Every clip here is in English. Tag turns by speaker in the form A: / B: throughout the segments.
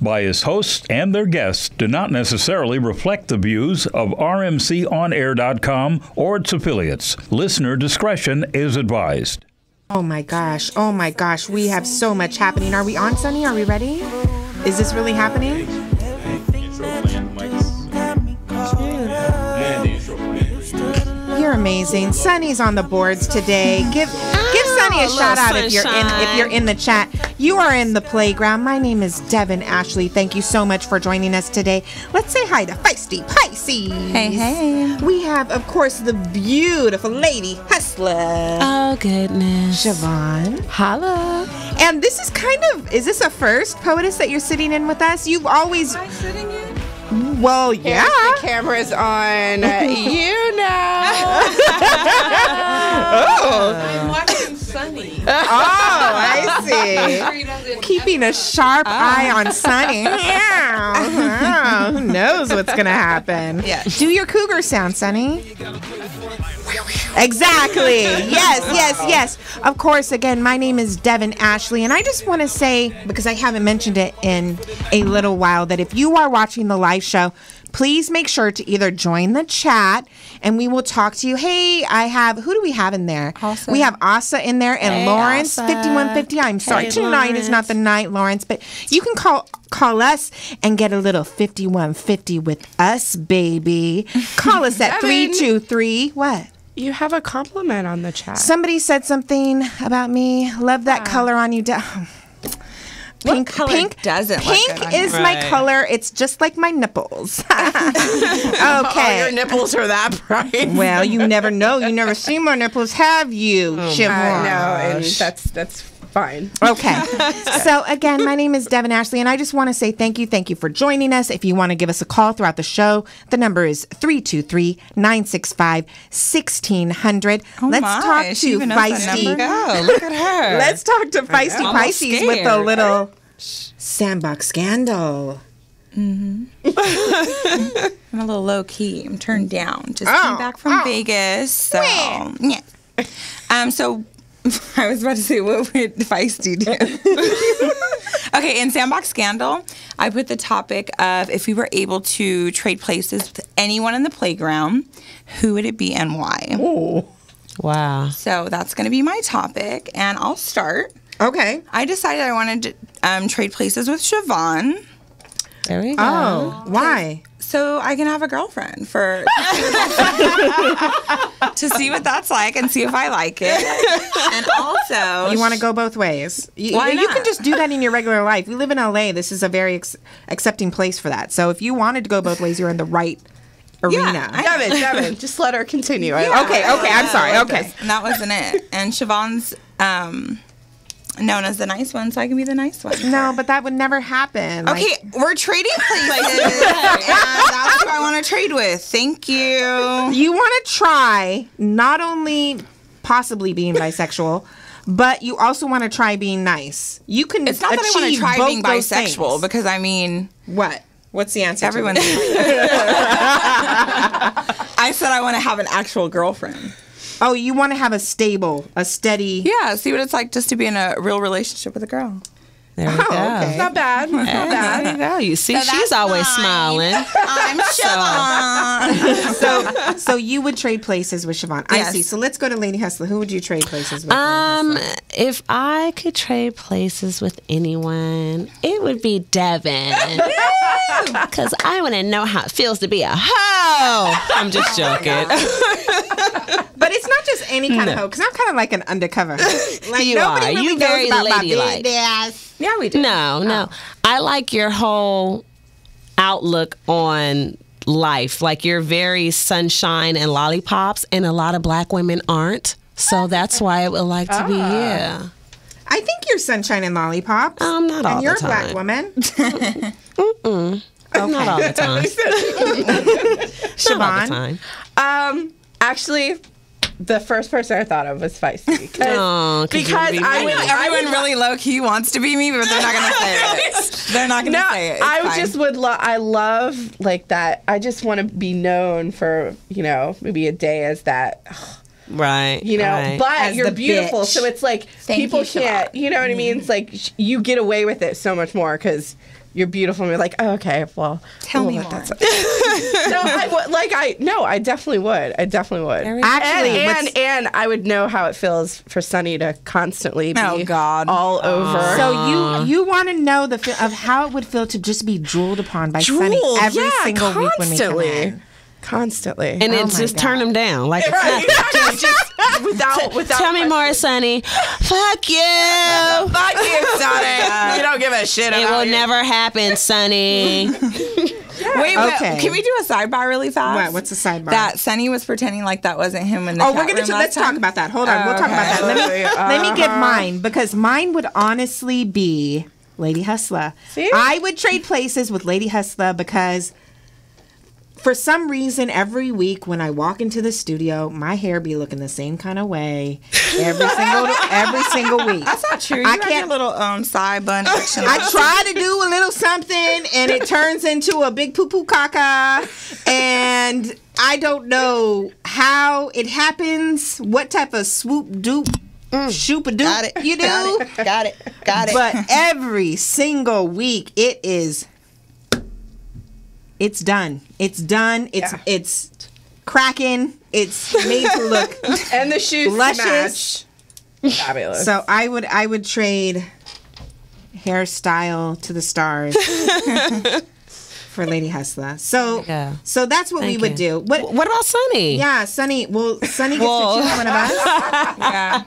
A: by its hosts and their guests do not necessarily reflect the views of rmconair.com or its affiliates. Listener discretion is advised.
B: Oh my gosh, we have so much happening. Are we on, Sunny? Are we ready? Is this really happening? You're amazing. Sunny's on the boards today. Give Sunny a shout out if you're in the chat. You are in the playground. My name is Devyn Ashley. Thank you so much for joining us today. Let's say hi to Feisty Pisces.
C: Hey.
B: We have, of course, the beautiful lady hustler.
C: Oh goodness.
B: Siobhan.
C: Holla.
B: And this is is this a first, Poetess, that you're sitting in with us? You've always...
C: Am I sitting in?
B: Well, yeah.
D: The camera's on. You know.
C: I'm watching Sunny.
B: Oh, I see. Keeping a sharp eye on Sunny. Who knows what's going to happen?
C: Yeah.
B: Do your cougar sound, Sunny. Exactly. Yes. Of course, again, my name is Devyn Ashley, and I just want to say, because I haven't mentioned it in a little while, that if you are watching the live show, please make sure to either join the chat and we will talk to you. Hey, who do we have in there?
C: Asa.
B: We have Asa in there and
C: Hey,
B: Lawrence,
C: Asa.
B: 5150. I'm sorry,
C: Hey,
B: tonight
C: Lawrence.
B: is not the night, Lawrence, but you can call us and get a little 5150 with us, baby. Call us at 323. What?
D: You have a compliment on the chat.
B: Somebody said something about me. Love that color on you.
C: What color doesn't look
B: Pink
C: good on
B: is
C: you?
B: my
C: Right.
B: color. It's just like my nipples. Okay.
D: Oh, your nipples are that bright.
B: Well, you never know. You never seen my nipples, have you, Siobhan?
D: No, and that's fine.
B: Okay. So, again, my name is Devyn Ashley, and I just want to say thank you. Thank you for joining us. If you want to give us a call throughout the show, the number is 323-965-1600. Let's talk
C: she
B: to
C: even knows that
B: Feisty.
C: number. Go, look at her.
B: Let's talk to Feisty
C: I'm
B: Pisces with a
C: scared.
B: little sandbox scandal.
C: I'm a little low key. I'm turned down. Just came back from Vegas. So, yeah. So I was about to say, what would Feisty do? Okay, in Sandbox Scandal, I put the topic of if we were able to trade places with anyone in the playground, who would it be and why?
D: Oh.
E: Wow.
C: So that's going to be my topic, and I'll start.
B: Okay.
C: I decided I wanted to trade places with Siobhan.
E: There we go.
B: Oh, why?
C: So I can have a girlfriend to see what that's like and see if I like it. And also,
B: You want to go both ways.
C: Why
B: You
C: not?
B: can just do that in your regular life. We live in LA. This is a very accepting place for that. So if you wanted to go both ways, you're in the right arena.
D: Devyn, just let her continue.
B: Okay, I'm sorry. Okay.
C: And that wasn't it. And Siobhan's known as the nice one, so I can be the nice one.
B: No, but that would never happen.
C: Okay, we're trading places, and that's who I want to trade with. Thank you.
B: You want to try not only possibly being bisexual, but you also want to try being nice. You can.
C: It's not that I want to
B: achieve
C: try
B: both
C: being
B: those
C: bisexual,
B: things.
C: because I mean,
B: What? What's the answer?
C: everyone's. I said I want to have an actual girlfriend.
B: Oh, you want to have a steady.
C: Yeah, see what it's like just to be in a real relationship with a girl.
E: There we go.
B: okay.
D: Not bad. Not bad.
E: There you go. You see,
C: So
E: she's
C: that's
E: always
C: mine.
E: smiling.
C: I'm Siobhan.
B: So you would trade places with Siobhan. I
C: Yes.
B: see. So let's go to Lady Hustler. Who would you trade places with?
E: If I could trade places with anyone, it would be Devyn. Because I want to know how it feels to be a hoe. I'm just joking.
B: But it's not just any kind of hoe, because I'm kind of like an undercover. Like
E: You
B: nobody
E: are.
B: really
E: You
B: knows
E: very
B: about my
E: ladylike.
B: big ass.
C: Yeah, we do.
E: No. I like your whole outlook on life. Like you're very sunshine and lollipops, and a lot of black women aren't. So that's why I would like to be you.
B: I think you're sunshine and lollipops.
E: Not all
B: and you're
E: the
B: a black
E: time.
B: woman.
E: Not all the time.
B: Siobhan.
E: Not all the time.
D: Actually, the first person I thought of was Feisty.
E: Oh,
D: Because
E: you would be
D: I
E: me.
D: would,
C: Everyone really low key wants to be me, but they're not gonna say it. They're not gonna say it. It's
D: I
C: fine.
D: just would I love like that. I just want to be known for, maybe a day as that,
E: Right. Right.
D: but
B: As
D: you're
B: the
D: beautiful.
B: bitch.
D: So it's like
C: Thank
D: people
C: you,
D: can't, you know what I mean? It's like you get away with it so much more because you're beautiful. And you're like, oh, okay, well,
C: Tell me
D: let
C: more.
D: that slide. No, I would. I definitely would. I definitely would.
B: Actually,
D: And I would know how it feels for Sunny to constantly be all over.
B: So you want to know the feel of how it would feel to just be drooled upon by Sunny every single week when we come in.
D: Constantly.
E: And then just turn them down. Like,
D: without
E: tell me more, Sonny. Fuck you.
D: Fuck you, Sonny. You don't give a shit about
E: It will
D: you.
E: never happen, Sonny.
C: Wait, but can we do a sidebar really fast?
B: What's a sidebar?
C: That Sunny was pretending like that wasn't him in the chat
B: we're gonna
C: room
B: let's talk about that. Hold on, we'll talk about that. Let me give mine, because mine would honestly be Lady Hustler.
D: See?
B: I would trade places with Lady Hustler because for some reason every week when I walk into the studio, my hair be looking the same kind of way every single week.
C: That's not true. You
B: I
C: got
B: can't-
C: your little side bun action.
B: I try to do a little something and it turns into a big poo-poo caca, and I don't know how it happens, what type of swoop-doop, shoop-a-doop you do.
C: Got it.
B: But every single week it's done. It's cracking. It's made to look
D: And the shoes
B: luscious.
D: match. Fabulous.
B: So I would trade hairstyle to the stars for Lady Hustler. So that's what we would do.
E: What about Sonny?
B: Yeah, Sonny. Well, Sonny gets to choose one of us.
C: Yeah.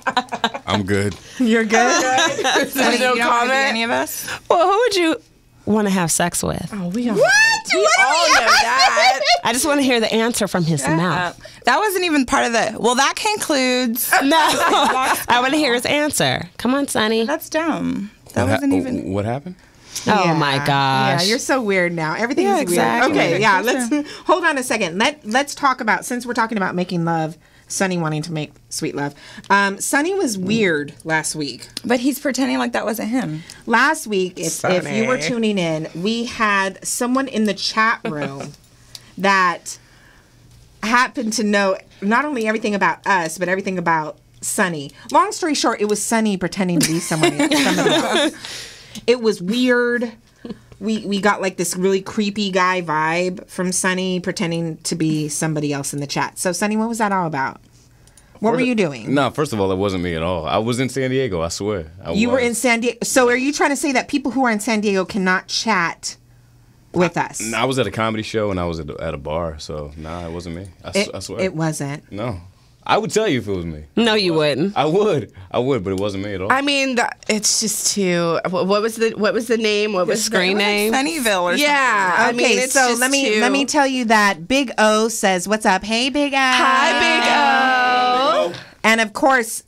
F: I'm good.
B: You're good.
C: Sonny, you don't want to be any of us?
E: Well, who would you want to have sex with?
D: Oh, we all
B: What?
D: We all know that.
E: I just want to hear the answer from his mouth.
C: That wasn't even part of the. Well, that concludes.
E: No, I want to hear his answer. Come on, Sonny.
C: That's dumb. That wasn't even.
F: What happened?
E: Oh my gosh.
B: Yeah, you're so weird now. Everything's weird.
C: exactly.
B: Okay, yeah. Let's hold on a second. Let's talk about, since we're talking about making love, Sonny wanting to make sweet love. Sonny was weird last week.
C: But he's pretending like that wasn't him.
B: Last week, if you were tuning in, we had someone in the chat room that happened to know not only everything about us, but everything about Sonny. Long story short, it was Sonny pretending to be somebody else. It was weird. We got like this really creepy guy vibe from Sonny pretending to be somebody else in the chat. So, Sonny, what was that all about? What were you doing?
F: No, first of all, it wasn't me at all. I was in San Diego, I swear.
B: You were in San Diego. So, are you trying to say that people who are in San Diego cannot chat with us?
F: I was at a comedy show and I was at a bar, so it wasn't me. I swear.
B: It wasn't.
F: No. I would tell you if it was me.
E: No, you wouldn't.
F: I would, but it wasn't me at all.
D: I mean, it's just too. What was the name? What was
E: Screen name?
C: Sunnyville or
D: Yeah. I
B: Okay,
D: mean, it's
B: so
D: just
B: let me tell you that Big O says, "What's up? Hey, Big O."
D: Hi, Big O.
B: And of course,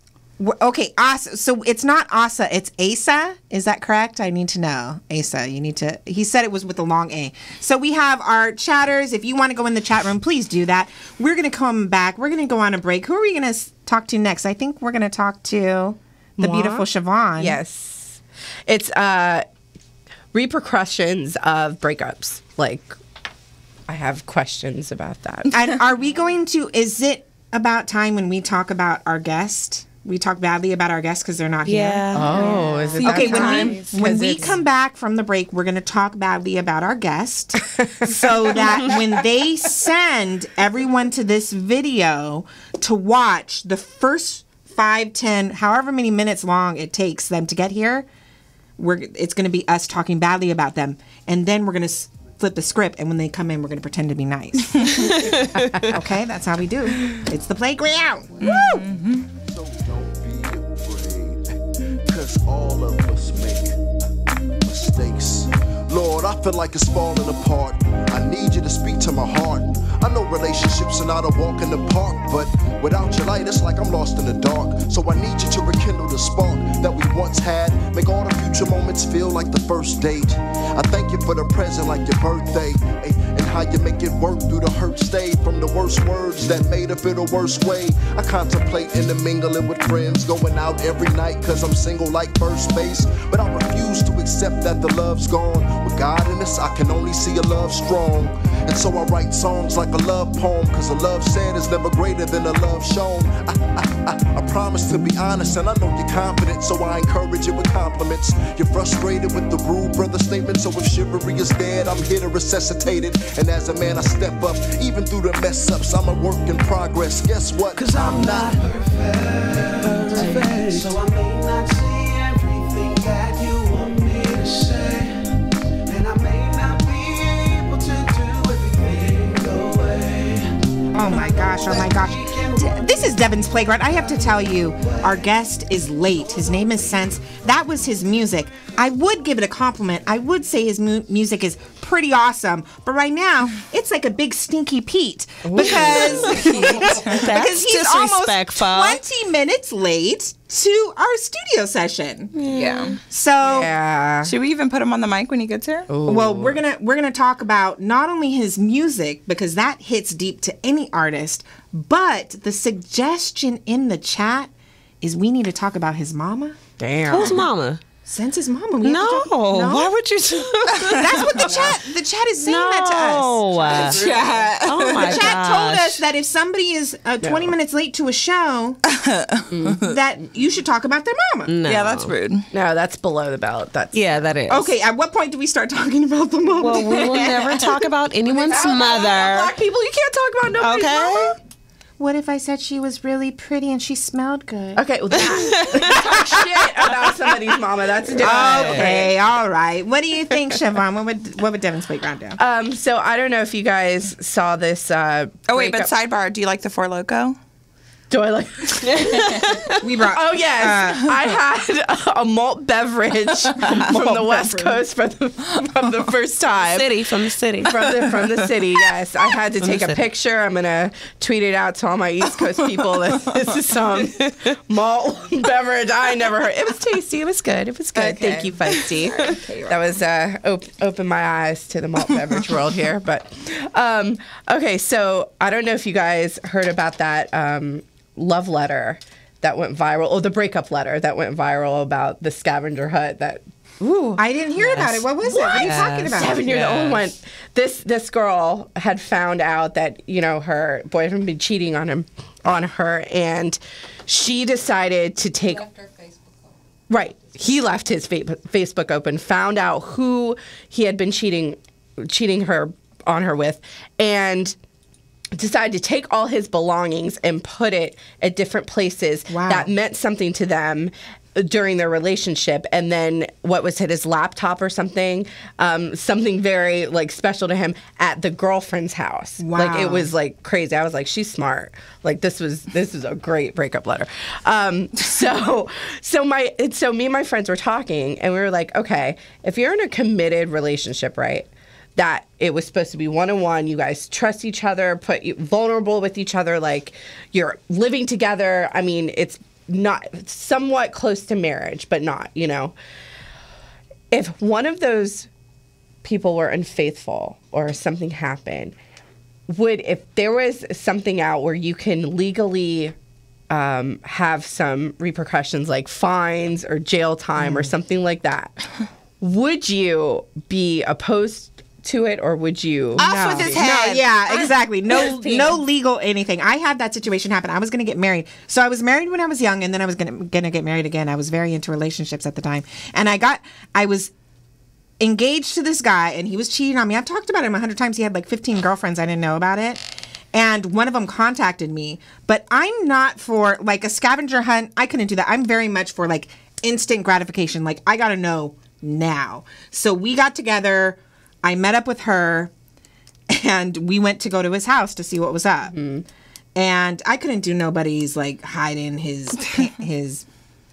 B: okay, Asa. So it's not Asa, it's Asa. Is that correct? I need to know. Asa, you need to. He said it was with a long A. So we have our chatters. If you want to go in the chat room, please do that. We're going to come back. We're going to go on a break. Who are we going to talk to next? I think we're going to talk to the beautiful Siobhan.
D: Yes. It's repercussions of breakups. Like, I have questions about that.
B: And are we going to? Is it about time when we talk about our guest? We talk badly about our guests because they're not here.
D: Oh, is it
B: Okay,
D: that time?
B: when we come back from the break, we're going to talk badly about our guest so that when they send everyone to this video to watch the first 5, 10, however many minutes long it takes them to get here, it's going to be us talking badly about them. And then we're going to flip the script, and when they come in, we're going to pretend to be nice. Okay, that's how we do. It's the playground. Woo!
G: So don't be afraid, 'cause all of us make mistakes. Lord, I feel like it's falling apart. I need you to speak to my heart. I know relationships are not a walk in the park, but without your light, it's like I'm lost in the dark. So I need you to rekindle the spark that we once had. Make all the future moments feel like the first date. I thank you for the present like your birthday, and how you make it work through the hurt stay. From the worst words that made it feel the worst way. I contemplate intermingling with friends, going out every night 'cause I'm single like first base. But I refuse to accept that the love's gone. With God in honest, I can only see a love strong. And so I write songs like a love poem, cause a love said is never greater than a love shown. I promise to be honest, and I know you're confident, so I encourage you with compliments. You're frustrated with the rude brother statement, so if chivalry is dead, I'm here to resuscitate it. And as a man, I step up, even through the mess ups. I'm a work in progress. Guess what? Cause I'm not perfect,
H: so I may not see everything that you want me to say, and I may not be able to do everything the way.
B: Oh my gosh, oh my gosh. This is Devyns Playground. I have to tell you, our guest is late. His name is Sense. That was his music. I would give it a compliment. I would say his music is pretty awesome. But right now, it's like a big stinky Pete. Because he's almost 20 minutes late to our studio session.
C: Yeah.
B: So
C: should we even put him on the mic when he gets here?
B: Well, we're gonna talk about not only his music, because that hits deep to any artist, but the suggestion in the chat is we need to talk about his mama.
D: Damn.
E: Who's mama?
B: Sense's mama.
E: No, why would you?
B: That's what the chat is saying that to us.
C: Chat.
E: Oh my
B: The chat told
E: gosh.
B: us that if somebody is 20 minutes late to a show, that you should talk about their mama.
E: No.
C: Yeah, that's rude.
D: No, that's below the belt. That's
E: Yeah, that is.
B: Okay, at what point do we start talking about the mama?
E: Well, we will never talk about anyone's mother.
D: Black people, you can't talk about nobody's mama.
B: What if I said she was really pretty and she smelled good?
D: Okay, well, talk shit about somebody's mama. That's different.
B: Okay, all right. What do you think, Siobhan? What would Devyns Playground do?
D: So I don't know if you guys saw this.
C: Oh wait, but sidebar, do you like the Four Loko?
D: Do I like?
B: We brought.
D: Oh yes, I had a malt beverage from the West Coast from the first time.
E: From the city.
D: From the city, yes. I had to take a
E: city.
D: picture. I'm gonna tweet it out to all my East Coast people. That this is some malt beverage I never heard. It was tasty. It was good. It was good.
C: Okay.
D: Thank you, Feisty. That was opened my eyes to the malt beverage world here. But okay, so I don't know if you guys heard about that love letter that went viral, or the breakup letter that went viral about the scavenger hunt that. Ooh,
B: I didn't hear about it. What was it? What are you talking about?
D: Devin, you're the only one. This girl had found out that, you know, her boyfriend had been cheating on her, and she decided to take. Right, he left his Facebook open, found out who he had been cheating on her with, and decided to take all his belongings and put it at different places that meant something to them during their relationship. And then what was it, his laptop or something, something very like special to him at the girlfriend's house.
B: Wow.
D: Like it was like crazy. I was like, she's smart. Like this is a great breakup letter. So me and my friends were talking, and we were like, okay, if you're in a committed relationship, right, that it was supposed to be one-on-one, you guys trust each other, put you vulnerable with each other, like you're living together. I mean, it's not somewhat close to marriage, but not, you know. If one of those people were unfaithful or something happened, if there was something out where you can legally have some repercussions like fines or jail time or something like that, would you be opposed to it, or would you?
C: Off with his head.
B: No, yeah, exactly. No legal anything. I had that situation happen. I was going to get married. So I was married when I was young, and then I was going to get married again. I was very into relationships at the time. And I was engaged to this guy, and he was cheating on me. I've talked about him 100 times. He had like 15 girlfriends. I didn't know about it. And one of them contacted me. But I'm not for like a scavenger hunt. I couldn't do that. I'm very much for like instant gratification. Like I got to know now. So we got together. I met up with her, and we went to go to his house to see what was up. Mm-hmm. And I couldn't do nobody's like hiding his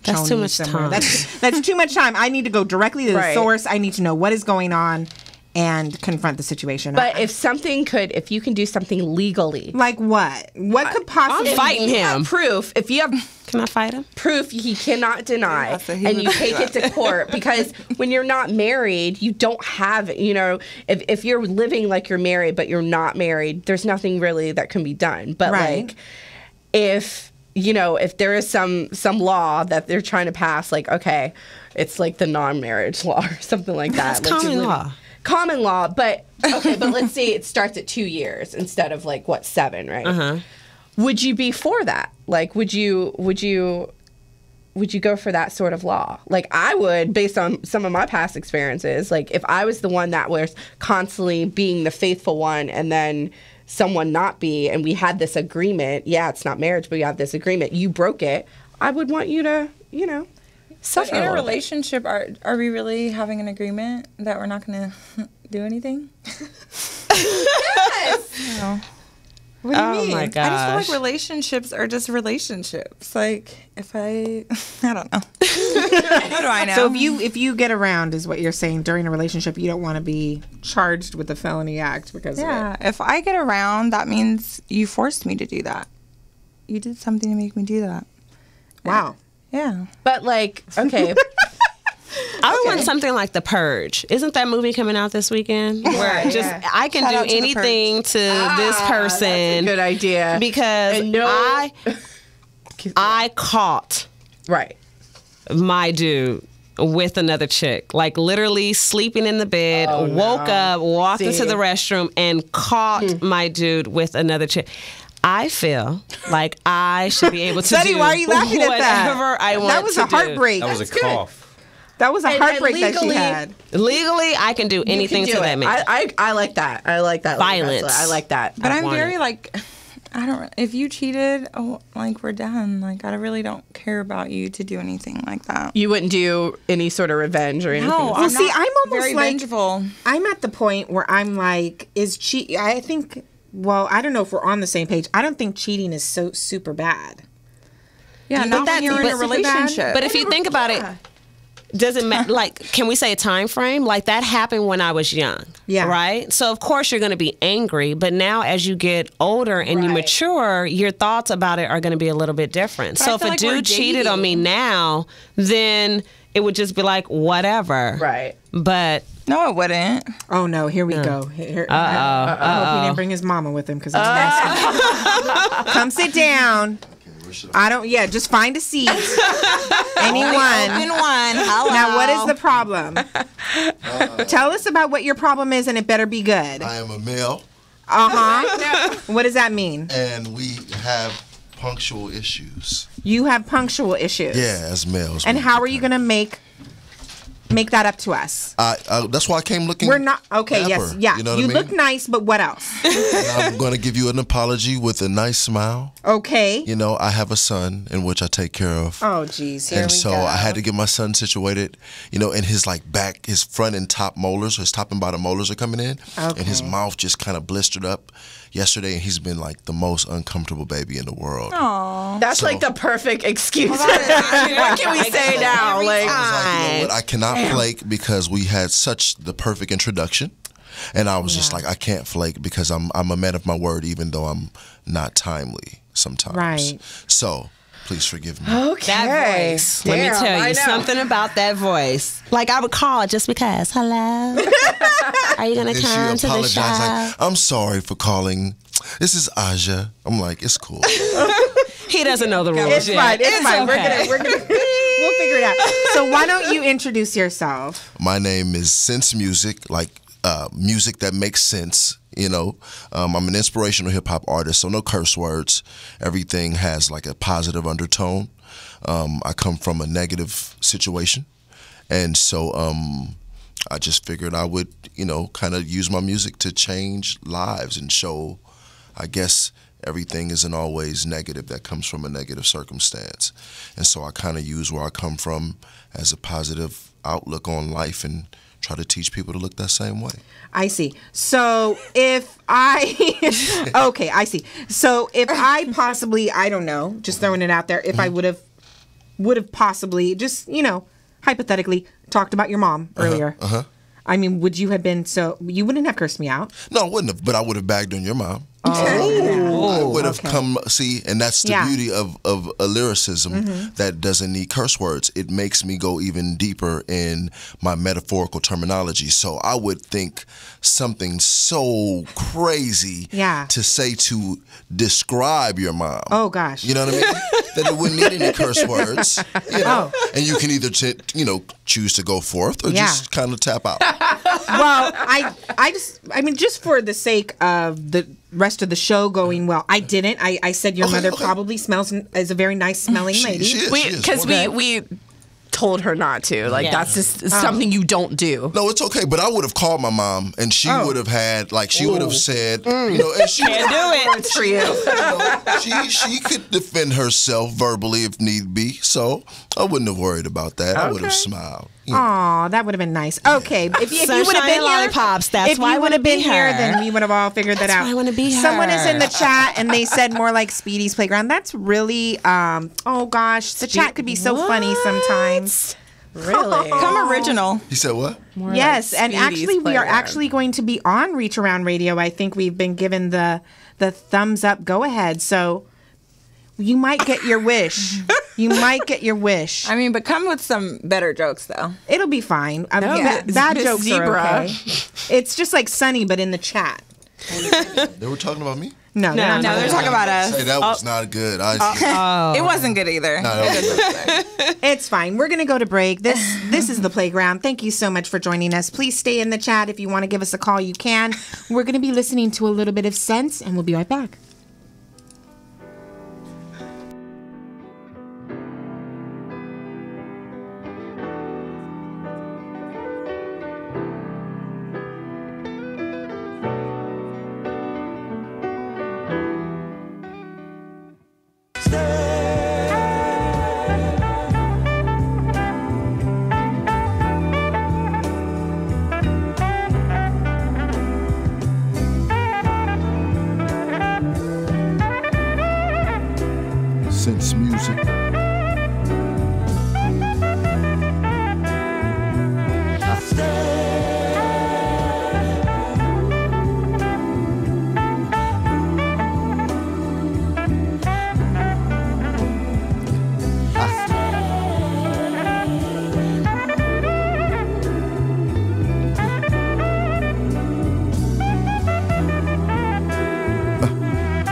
E: That's too much time.
B: That's too much time. I need to go directly to the source. I need to know what is going on and confront the situation.
D: But if you can do something legally.
B: Like what? What could possibly...
E: I'm fighting him.
D: Proof. If you have...
E: Can I fight him?
D: Proof he cannot deny, and you take it to court, because when you're not married, you don't have, you know, if you're living like you're married but you're not married, there's nothing really that can be done. But like, if there is some law that they're trying to pass, like, okay, it's like the non-marriage law or something like that.
E: It's common law.
D: Common law, but okay, but let's say it starts at 2 years instead of like 7, right? Would you be for that? Like, would you go for that sort of law? Like, I would, based on some of my past experiences. Like, if I was the one that was constantly being the faithful one and then someone not be, and we had this agreement, yeah, it's not marriage, but we have this agreement, you broke it, I would want you to, suffer
C: But in a
D: little bit.
C: relationship, are we really having an agreement that we're not going to do anything?
D: Yes!
B: What do you
E: Oh
B: mean?
E: my
C: I
E: gosh.
C: just feel like relationships are just relationships. Like, if I don't know. How do I know?
B: So if you get around, is what you're saying, during a relationship, you don't want to be charged with a felony act because of it.
C: if I get around, that means you forced me to do that. You did something to make me do that.
B: Wow.
C: Yeah.
D: But like, okay.
E: I would want something like The Purge. Isn't that movie coming out this weekend? Where just I can
C: Shout out
E: do
C: to The
E: anything to this person
D: Good idea.
E: because
D: And no-
E: I caught
D: Right.
E: my dude with another chick, like literally sleeping in the bed, woke up, walked into the restroom, and caught my dude with another chick. I feel like I should be able to
B: Sonny,
E: do
B: why are you laughing at that?
E: whatever I want
B: That was
E: to
B: a heartbreak.
F: That was a cough.
B: That was a
D: And
B: heartbreak that she
D: legally-
B: had.
E: do. Legally, I can do anything
D: You can
E: to
D: do
E: that
D: it.
E: man.
D: I like that. I like that.
E: Violence.
D: I like that.
C: But I'm
E: want
C: very
E: it.
C: like, I don't. If you cheated, we're done. Like, I really don't care about you to do anything like that.
D: You wouldn't do any sort of revenge or anything.
C: No,
B: Well, see, I'm almost
C: very
B: like
C: vengeful.
B: I'm at the point where I'm like, I think. Well, I don't know if we're on the same page. I don't think cheating is so super bad.
C: Yeah,
B: you
C: not
B: think
C: when you're in a
B: that's super bad?
C: relationship.
E: But if you think about it, does it matter? Like, can we say a time frame? Like, that happened when I was young.
B: Yeah.
E: Right? So, of course, you're going to be angry. But now, as you get older and you
D: Right.
E: mature, your thoughts about it are going to be a little bit different.
C: But
E: So,
C: I
E: if
C: feel
E: a
C: like we're
E: dude cheated on me
C: dating.
E: now, then it would just be like, whatever.
D: Right.
E: But
C: no, it wouldn't.
B: Oh no, here we go. I hope he didn't bring his mama with him because come sit down. I don't. Yeah, just find a seat. Anyone.
C: Open one. Hello.
B: Now, what is the problem? Tell us about what your problem is, and it better be good.
I: I am a male,
B: What does that mean?
I: and we have punctual issues.
B: You have punctual issues.
I: Yeah, as males.
B: And
I: we-
B: how are you going to make that up to us?
I: That's why I came looking.
B: We're not okay.
I: dapper,
B: Yes, yeah.
I: You know what I mean?
B: look nice, but what else?
I: And I'm going to give you an apology with a nice smile.
B: Okay.
I: You know, I have a son in which I take care of.
B: Oh, geez. Here
I: And
B: we
I: so
B: go.
I: I had to get my son situated, you know, and his like back, his front and top molars, his top and bottom molars are coming in. And his mouth just kind of blistered up yesterday, and he's been like the most uncomfortable baby in the world.
D: That's like the perfect excuse. What can we say now? Like,
I: I was like, you know what? I cannot flake because we had such the perfect introduction. And I was just like, I can't flake because I'm a man of my word, even though I'm not timely sometimes.
B: Right.
I: So please forgive me.
D: okay.
E: that voice, let me
D: Damn,
E: tell
D: I
E: you
D: know.
E: something about that voice. Like, I would call just because. Hello? Are you going to
I: And she
E: come to the
I: apologized,
E: show?
I: like, I'm sorry for calling. This is Aja. I'm like, it's cool.
E: He doesn't know the rules
B: It's
E: yet.
B: fine. It's fine.
E: okay.
B: We're gonna we'll figure it out. So why don't you introduce yourself?
I: My name is Sense Music, like music that makes sense. You know, I'm an inspirational hip hop artist, so no curse words. Everything has like a positive undertone. I come from a negative situation, and so I just figured I would, you know, kind of use my music to change lives and show, I guess, everything isn't always negative that comes from a negative circumstance. And so I kind of use where I come from as a positive outlook on life and try to teach people to look that same way.
B: I see. So if I okay, I see. So if I possibly, I don't know, just throwing it out there, if I would have possibly just, you know, hypothetically talked about your mom earlier. I mean, would you have been you wouldn't have cursed me out?
I: No, I wouldn't have, but I would have bagged on your mom.
B: Oh,
I: I would have
B: okay.
I: come, see, and that's the
B: Yeah.
I: beauty of a lyricism that doesn't need curse words. It makes me go even deeper in my metaphorical terminology. So I would think something so crazy
B: Yeah.
I: to say to describe your mom.
B: Oh, gosh.
I: You know what I mean? that it wouldn't need any curse words. You know? And you can either choose to go forth or just kind of tap out.
B: Well, I mean, just for the sake of the rest of the show going well, I didn't. I said your mother probably smells is a very nice smelling lady.
D: Because we told her not to. Like, that's just something you don't do.
I: No, it's okay. But I would have called my mom, and she would have had, like, she would have said, and she
D: can't do it. It's for you.
I: She could defend herself verbally if need be. So I wouldn't have worried about that. I would have smiled.
B: Aw, that would have been nice. Okay, if you would have been
E: lollipops, that's
B: if
E: why
B: you
E: I
B: would have been
E: be
B: here,
E: her.
B: then we would have all figured that out.
E: Why I want to be her.
B: Someone is in the chat and they said more like Speedy's Playground. That's really, oh gosh, the chat could be so funny sometimes.
D: Really?
C: Come original.
I: He said what?
B: More yes, like and actually we are actually going to be on Reach Around Radio. I think we've been given the thumbs up go ahead. So you might get your wish. You might get your wish.
C: I mean, but come with some better jokes, though.
B: It'll be fine. Bad jokes are okay. It's just like Sunny, but in the chat.
I: They were talking about me?
B: No,
C: they're talking about us.
I: Say that was not good.
C: It wasn't good either.
I: No,
B: it's fine. We're going to go to break. This is The Playground. Thank you so much for joining us. Please stay in the chat. If you want to give us a call, you can. We're going to be listening to a little bit of Sense, and we'll be right back.
G: Sense music.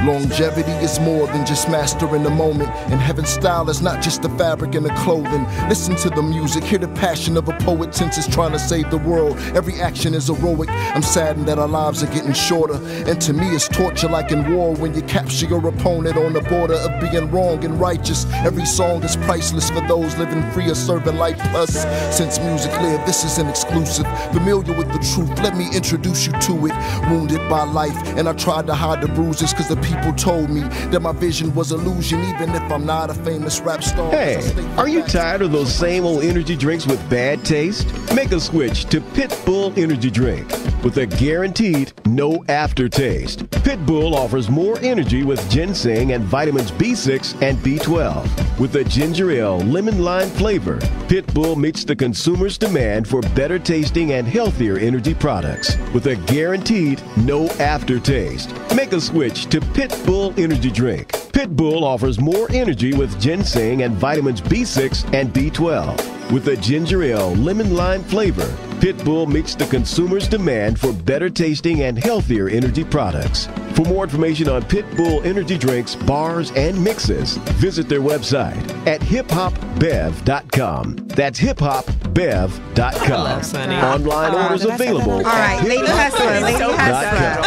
G: Longevity is more than just mastering the moment, and heaven's style is not just the fabric and the clothing. Listen to the music, hear the passion of a poet since it's trying to save the world. Every action is heroic. I'm saddened that our lives are getting shorter, and to me it's torture like in war when you capture your opponent on the border of being wrong and righteous. Every song is priceless for those living free or serving life plus. Since music live, this is an exclusive. Familiar with the truth, let me introduce you to it. Wounded by life, and I tried to hide the bruises cause the people told me that my vision was illusion, even if I'm not a famous rap star.
J: Hey, are you tired of those same old energy drinks with bad taste? Make a switch to Pitbull Energy Drink with a guaranteed no aftertaste. Pitbull offers more energy with ginseng and vitamins B6 and B12. With a ginger ale lemon lime flavor, Pitbull meets the consumer's demand for better tasting and healthier energy products with a guaranteed no aftertaste. Make a switch to Pitbull Energy Drink. Pitbull offers more energy with ginseng and vitamins B6 and B12. With a ginger ale lemon lime flavor, Pitbull meets the consumer's demand for better tasting and healthier energy products. For more information on Pitbull energy drinks, bars, and mixes, visit their website at hiphopbev.com. That's hiphopbev.com. Online orders available.
B: All right, Lady Hustler, Lady Hustler.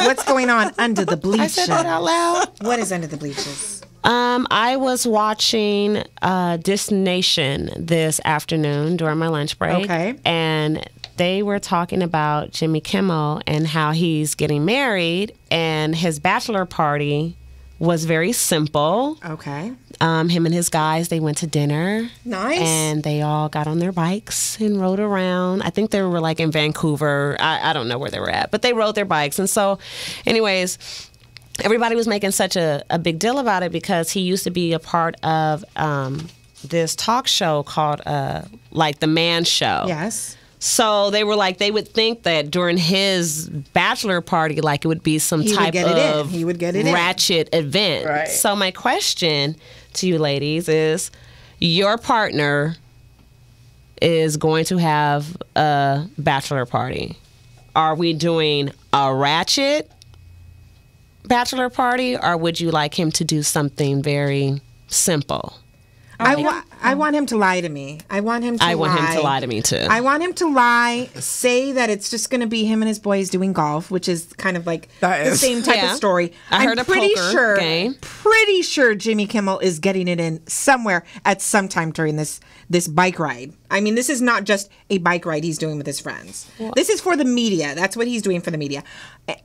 B: What's going on under the bleachers?
E: I said that out loud.
B: What is under the bleachers?
E: I was watching This Nation this afternoon during my lunch break.
B: Okay.
E: And they were talking about Jimmy Kimmel and how he's getting married, and his bachelor party was very simple.
B: Okay.
E: Him and his guys, they went to dinner.
B: Nice.
E: And they all got on their bikes and rode around. I think they were like in Vancouver. I don't know where they were at, but they rode their bikes. And so, anyways, everybody was making such a big deal about it because he used to be a part of this talk show called like The Man Show.
B: Yes.
E: So they were like, they would think that during his bachelor party, like it would be some type of ratchet event.
B: Right.
E: So my question to you ladies is, your partner is going to have a bachelor party. Are we doing a ratchet bachelor party, or would you like him to do something very simple.
B: I want him to lie to me. I want him to lie
E: to me too.
B: I want him to lie, say that it's just going to be him and his boys doing golf, which is kind of like the same type of story.
E: I heard a poker game.
B: Pretty sure Jimmy Kimmel is getting it in somewhere at some time during this bike ride. I mean, this is not just a bike ride he's doing with his friends. This is for the media. That's what he's doing for the media.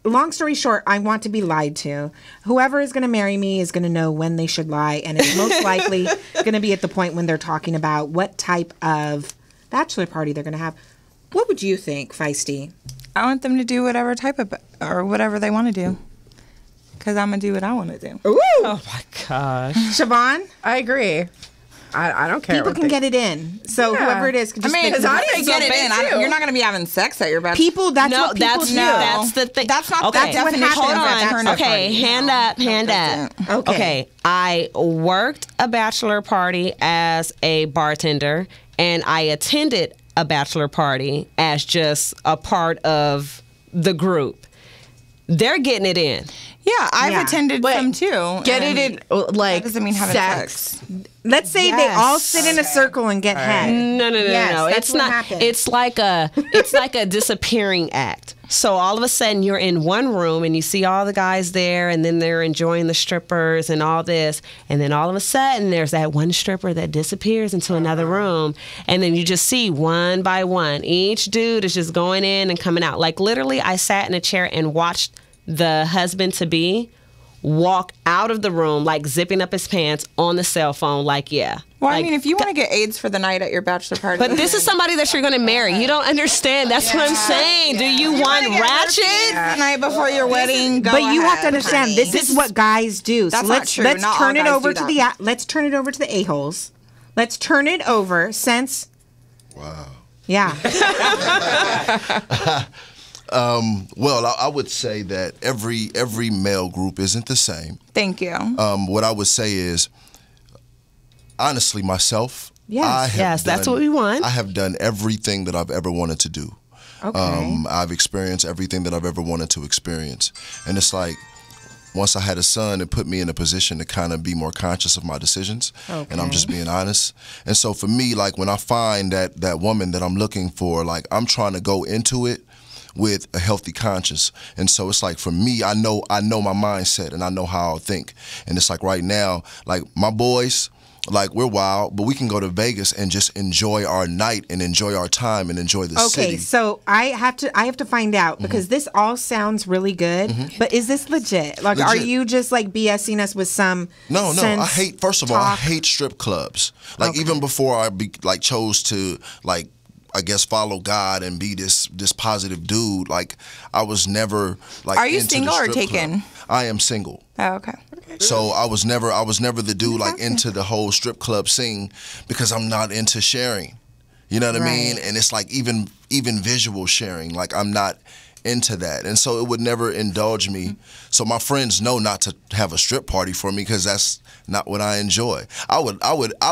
B: Long story short, I want to be lied to. Whoever is going to marry me is going to know when they should lie, and it's most likely going to be at the point when they're talking about what type of bachelor party they're going to have. What would you think, Feisty?
C: I want them to do whatever type of, or whatever they want to do. Because I'm going to do what I want to do.
B: Ooh!
E: Oh, my gosh.
B: Siobhan?
D: I agree. I don't care.
B: People can get it in. So whoever it is can just
C: because I can get it in. You're not going to be having sex at your bachelor.
B: People, that's what people do.
E: That's the thing.
C: That's not
E: okay.
C: that's what happens.
E: Okay, hand up. Okay, I worked a bachelor party as a bartender, and I attended a bachelor party as just a part of the group. They're getting it in.
C: Yeah, I've attended some too.
D: Get it in, like,
C: that doesn't mean having sex.
B: Let's say they all sit in a circle and get head.
E: No.
B: Yes,
E: It's not.
B: Happens.
E: It's like a disappearing act. So all of a sudden you're in one room and you see all the guys there, and then they're enjoying the strippers and all this, and then all of a sudden there's that one stripper that disappears into another room, and then you just see one by one each dude is just going in and coming out. Like literally, I sat in a chair and watched the husband-to-be walk out of the room, like zipping up his pants on the cell phone, like, yeah.
C: Well,
E: like,
C: I mean, if you want to get AIDS for the night at your bachelor party.
E: But this is somebody that you're going to marry. You don't understand. That's what I'm saying. Do you want ratchet?
C: The night before your wedding, go
B: But you have to
C: ahead,
B: understand,
C: honey.
B: this is what guys do.
C: That's
B: so
C: not true.
B: Let's
C: Not
B: turn
C: all
B: it
C: guys
B: over
C: do
B: to
C: that.
B: let's turn it over to the a-holes. Let's turn it over since.
I: Wow.
B: Yeah.
I: Well, I would say that every male group isn't the same.
C: Thank you.
I: What I would say is, honestly, myself,
E: Yes, that's what we want.
I: I have done everything that I've ever wanted to do.
B: Okay.
I: I've experienced everything that I've ever wanted to experience. And it's like, once I had a son, it put me in a position to kind of be more conscious of my decisions.
B: Okay.
I: And I'm just being honest. And so for me, like when I find that woman that I'm looking for, like I'm trying to go into it with a healthy conscience. And so it's like for me, I know my mindset and I know how I think. And it's like right now, like my boys, like we're wild, but we can go to Vegas and just enjoy our night and enjoy our time and enjoy the city.
B: Okay, so I have to find out because this all sounds really good, but is this legit? Like, are you just like BSing us with some?
I: No. I hate. First of all, I hate strip clubs. Like even before I chose to like, I guess, follow God and be this positive dude. Like I was never like.
C: Are you
I: into
C: single
I: the
C: or
I: strip
C: taken?
I: club. I am single.
C: Oh, okay.
I: So I was never the dude like into the whole strip club scene because I'm not into sharing. You know what I mean? And it's like even visual sharing. Like I'm not into that, and so it would never indulge me. So my friends know not to have a strip party for me because that's not what I enjoy. I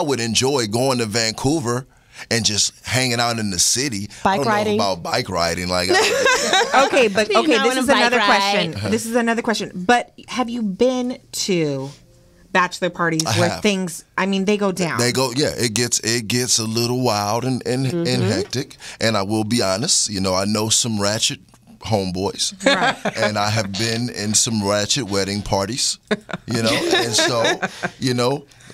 I: would enjoy going to Vancouver and just hanging out in the city.
E: Bike riding.
I: Know about bike riding. Like,
B: okay, this is another question.
I: Uh-huh.
B: This is another question. But have you been to bachelor parties where things? I mean, they go down.
I: They go. Yeah, it gets a little wild and hectic. And I will be honest. You know, I know some ratchet homeboys, and I have been in some ratchet wedding parties. You know, and so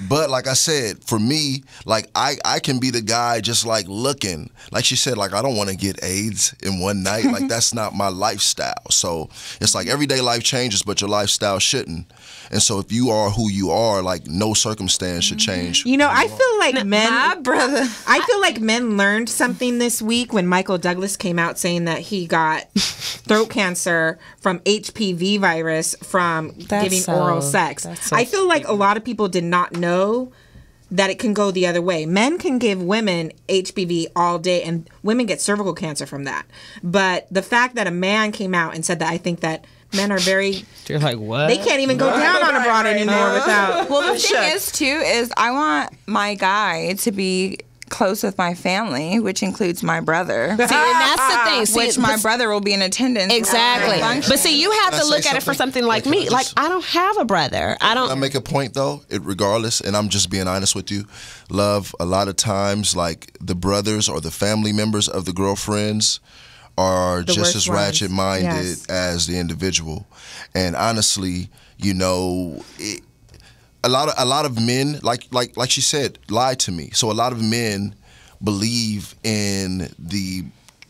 I: But like I said, for me, like I can be the guy just like looking, like she said, like I don't want to get AIDS in one night. Like that's not my lifestyle. So it's like everyday life changes, but your lifestyle shouldn't. And so if you are who you are, like no circumstance should change.
B: You know, I feel like
C: My brother.
B: I feel like men learned something this week when Michael Douglas came out saying that he got throat cancer from HPV virus from giving oral sex. I feel like a lot of people did not know that it can go the other way. Men can give women HPV all day and women get cervical cancer from that. But the fact that a man came out and said that, I think that men are very...
E: You're like, what?
B: They can't even go down on a broad anymore without...
C: Well, the thing is, too, is I want my guy to be close with my family, which includes my brother.
E: See, and that's the thing. See,
C: which my brother will be in attendance.
E: Exactly. But see, you have to look at it for something like me. Like, I don't have a brother. I
I: make a point, though, regardless, and I'm just being honest with you. Love, a lot of times, like, the brothers or the family members of the girlfriends are just as ratchet-minded as the individual. And honestly, you know, a lot of men, like she said, lied to me. So a lot of men believe in the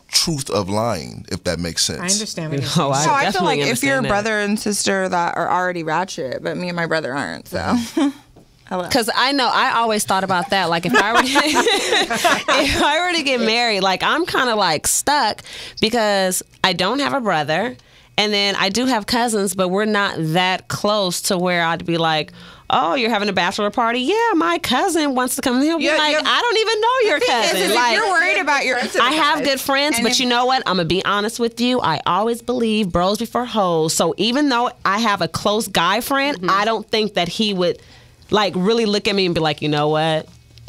I: truth of lying, if that makes sense.
B: I understand what you're saying.
C: I feel like if you're a brother and sister that are already ratchet, but me and my brother aren't, so.
E: Because I know, I always thought about that. Like, if I were to get married, like, I'm kind of like stuck because I don't have a brother, and then I do have cousins, but we're not that close to where I'd be like, oh, you're having a bachelor party? Yeah, my cousin wants to come. He'll be like, I don't even know your cousin.
C: Like, if you're worried about your
E: I have good friends, but you know what? I'm going to be honest with you. I always believe bros before hoes. So even though I have a close guy friend, I don't think that he would like really look at me and be like, you know what?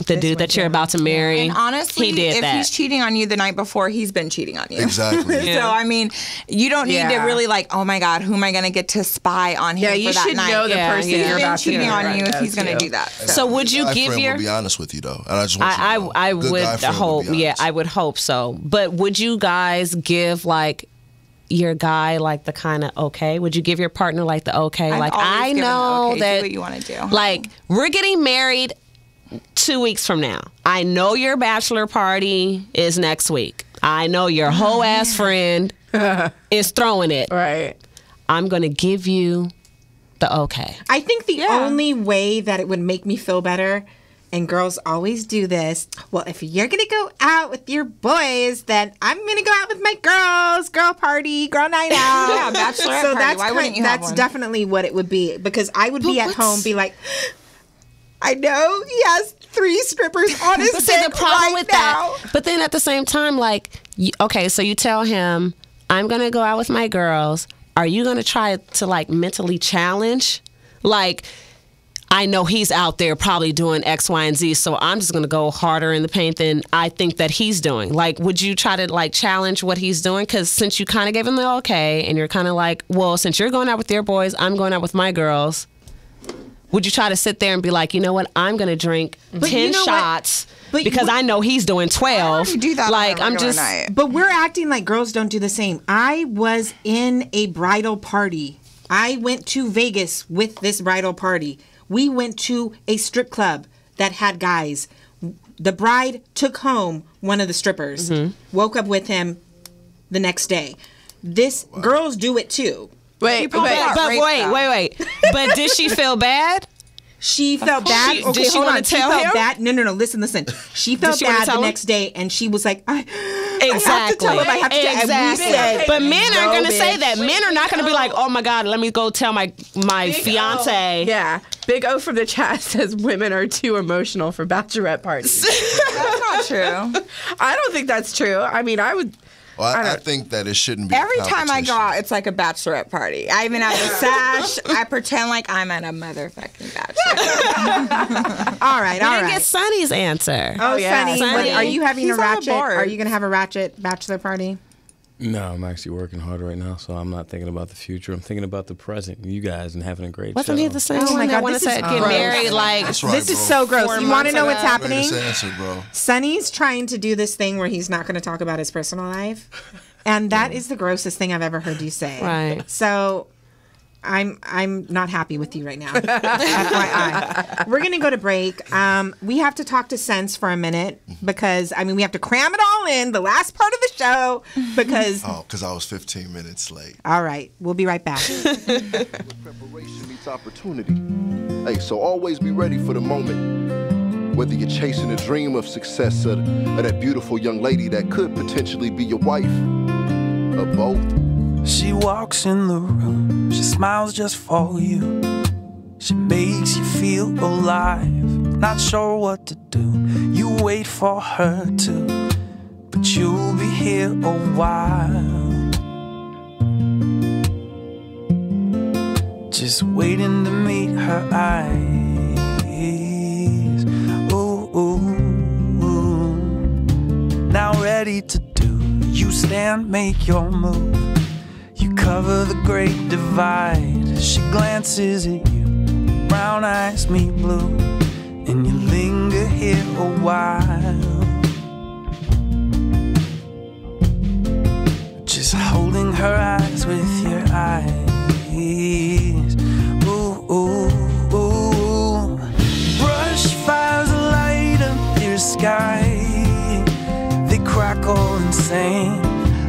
E: The dude that you're about to marry,
C: and honestly,
E: he did
C: if
E: that.
C: He's cheating on you the night before, he's been cheating on you.
I: Exactly.
C: So, I mean, you don't need to really like, oh my God, who am I going to get to spy on him for that night?
D: You should know the person you're about to
C: cheating on you if he's going to do that.
E: So would you give your...
I: will be honest with you, though. And I just want
E: I would hope, I would hope so. But would you guys give, like, your guy like the kind of okay? Would you give your partner like the okay?
C: I've
E: like, I know
C: okay,
E: that
C: do what you want to do.
E: Like, we're getting married 2 weeks from now. I know your bachelor party is next week. I know your whole ass friend is throwing it.
D: Right.
E: I'm going to give you the okay.
B: I think the only way that it would make me feel better, and girls always do this, well, if you're going to go out with your boys, then I'm going to go out with my girls, girl party, girl night out.
C: Yeah, bachelorette party.
B: That's
C: Why wouldn't you have
B: that's
C: one?
B: definitely what it would be, because I would be at home, be like, I know he has 3 strippers on his dick
E: the problem
B: right
E: with
B: now.
E: that. But then at the same time, like, okay, so you tell him, I'm going to go out with my girls. Are you going to try to, like, mentally challenge? Like, I know he's out there probably doing X, Y, and Z, so I'm just going to go harder in the paint than I think that he's doing. Like, would you try to, like, challenge what he's doing? Because since you kind of gave him the okay, and you're kind of like, well, since you're going out with your boys, I'm going out with my girls. Would you try to sit there and be like, you know what, I'm going to drink 10 shots because I know he's doing 12.
C: You do that
E: like,
C: on a
E: I'm just.
C: night.
B: But we're acting like girls don't do the same. I was in a bridal party. I went to Vegas with this bridal party. We went to a strip club that had guys. The bride took home one of the strippers, woke up with him the next day. Girls do it too.
E: Wait. But did she feel bad?
B: She felt bad. Okay,
E: did she
B: hold
E: want
B: on.
E: to tell
B: she felt
E: him?
B: bad. No. Listen. She felt bad the next day, and she was like, I have to tell him. I have to tell him.
E: Exactly.
B: And we said,
E: but men aren't going to say
B: bitch.
E: that. Men are not going to be like, oh my God, let me go tell my fiance.
D: Yeah. Big O from the chat says women are too emotional for bachelorette parties.
C: That's not true.
D: I don't think that's true. I mean, I would.
I: Well, I think that it shouldn't be.
C: Every time I go out, it's like a bachelorette party. I even have a sash. I pretend like I'm at a motherfucking bachelorette.
B: All right.
E: We didn't get Sunny's answer.
B: Oh, yeah. Sunny. Are you having
C: He's
B: a ratchet?
C: on the board.
B: Are you going to have a ratchet bachelor party?
F: No, I'm actually working hard right now, so I'm not thinking about the future. I'm thinking about the present, you guys, and having a great
E: Wasn't
F: show.
E: he the same
B: Oh my
E: one that
B: God,
E: wanted
B: this
E: to
B: is
E: get
B: gross.
E: married? Like,
I: That's right,
B: This is
I: bro.
B: so gross.
C: 4
B: You want to
C: months
B: know what's
C: ago.
B: happening?
I: Greatest answer, bro.
B: Sonny's trying to do this thing where he's not going to talk about his personal life. And that is the grossest thing I've ever heard you say.
E: Right.
B: So I'm not happy with you right now. FYI. We're going to go to break. We have to talk to Sense for a minute because, we have to cram it all in, the last part of the show, because...
I: Oh, because I was 15 minutes late.
B: All right. We'll be right back.
G: Preparation meets opportunity. Hey, so always be ready for the moment. Whether you're chasing a dream of success or that beautiful young lady that could potentially be your wife, or both.
H: She walks in the room, she smiles just for you. She makes you feel alive, not sure what to do. You wait for her to, but you'll be here a while. Just waiting to meet her eyes. Ooh, ooh, ooh. ready to do. You stand, make your move. You cover the great divide. She glances at you, brown eyes meet blue, and you linger here a while, just holding her eyes with your eyes. Ooh, ooh, ooh. Brush fires light up your sky. They crackle and sing.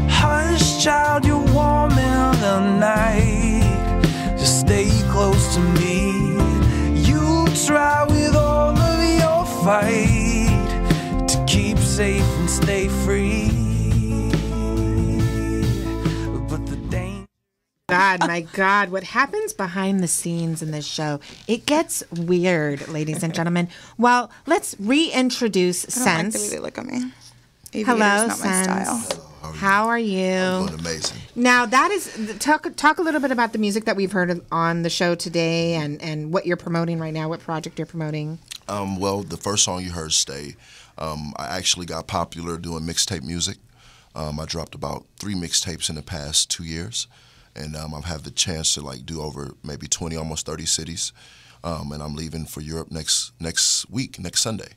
H: Hush, child, you're warm in the night. Just stay close to me. You try with all of your fight to keep safe and stay free. But the danger.
B: God, my God, what happens behind the scenes in this show? It gets weird, ladies and gentlemen. Well, let's reintroduce
C: I don't like
B: Sense.
C: the way they look at me.
B: Hello,
C: Aviator's not my
B: Sense.
C: style.
B: How are you?
I: I'm doing amazing.
B: Now, that is talk a little bit about the music that we've heard on the show today, and what you're promoting right now. What project you're promoting?
I: Well, the first song you heard, "Stay," I actually got popular doing mixtape music. I dropped about 3 mixtapes in the past 2 years, and I've had the chance to like do over maybe 20, almost 30 cities. And I'm leaving for Europe next week, next Sunday.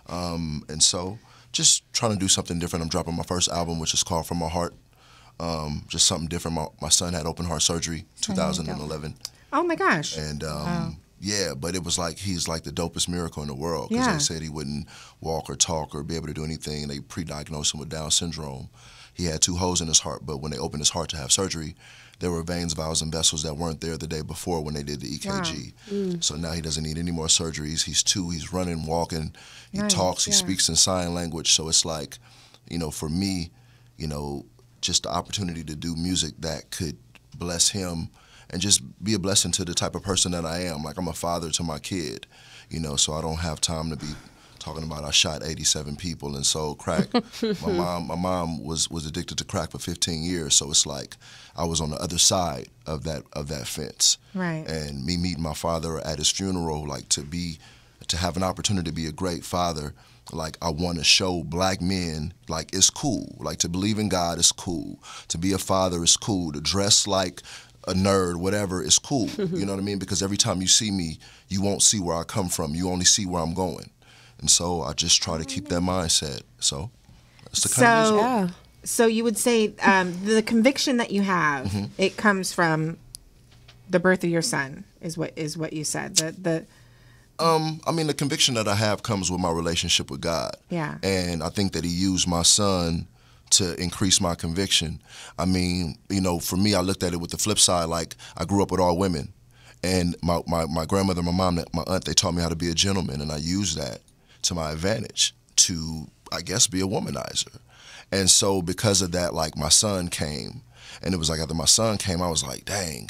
I: And so just trying to do something different. I'm dropping my first album, which is called From My Heart. Just something different. My son had open heart surgery 2011.
B: Oh my gosh.
I: And
B: Wow.
I: yeah, but it was like he's like the dopest miracle in the world, because they said he wouldn't walk or talk or be able to do anything. They pre-diagnosed him with Down syndrome. He had 2 holes in his heart, but when they opened his heart to have surgery, there were veins, valves, and vessels that weren't there the day before when they did the EKG.
B: Wow.
I: So now he doesn't need any more surgeries. He's 2. He's running, walking. He
B: Nice,
I: talks. He
B: yeah.
I: speaks in sign language. So it's like, for me, just the opportunity to do music that could bless him and just be a blessing to the type of person that I am. Like, I'm a father to my kid, so I don't have time to be talking about I shot 87 people and sold crack. My mom was addicted to crack for 15 years, so it's like I was on the other side of that fence.
B: Right.
I: And me meeting my father at his funeral, like to have an opportunity to be a great father, like I want to show black men, like it's cool. Like to believe in God is cool. To be a father is cool. To dress like a nerd, whatever, is cool. You know what I mean? Because every time you see me, you won't see where I come from. You only see where I'm going. And so I just try to keep that mindset. So that's the kind of music.
B: So you would say the conviction that you have, it comes from the birth of your son, is what you said.
I: I mean, the conviction that I have comes with my relationship with God.
B: Yeah.
I: And I think that he used my son to increase my conviction. I mean, for me, I looked at it with the flip side. Like, I grew up with all women. And my grandmother, my mom, my aunt, they taught me how to be a gentleman. And I used that to my advantage to, I guess, be a womanizer. And so because of that, like, my son came. And it was like after my son came, I was like, dang.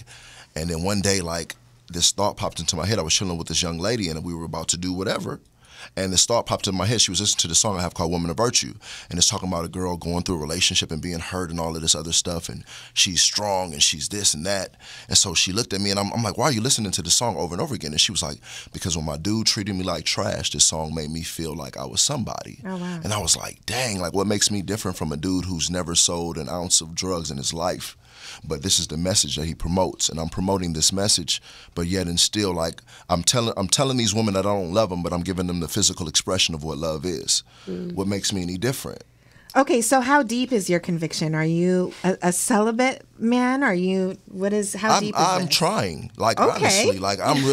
I: And then one day, like, this thought popped into my head. I was chilling with this young lady, and we were about to do whatever. And this thought popped in my head. She was listening to the song I have called Woman of Virtue. And it's talking about a girl going through a relationship and being hurt and all of this other stuff. And she's strong and she's this and that. And so she looked at me and I'm like, why are you listening to this song over and over again? And she was like, because when my dude treated me like trash, this song made me feel like I was somebody.
B: Oh, wow.
I: And I was like, dang, like what makes me different from a dude who's never sold an ounce of drugs in his life? But this is the message that he promotes, and I'm promoting this message, but yet and still, like, I'm telling these women that I don't love them, but I'm giving them the physical expression of what love is. What makes me any different?
B: Okay, so how deep is your conviction? Are you a celibate man? How deep is
I: I'm
B: this?
I: trying, like,
B: Okay.
I: honestly, like, I'm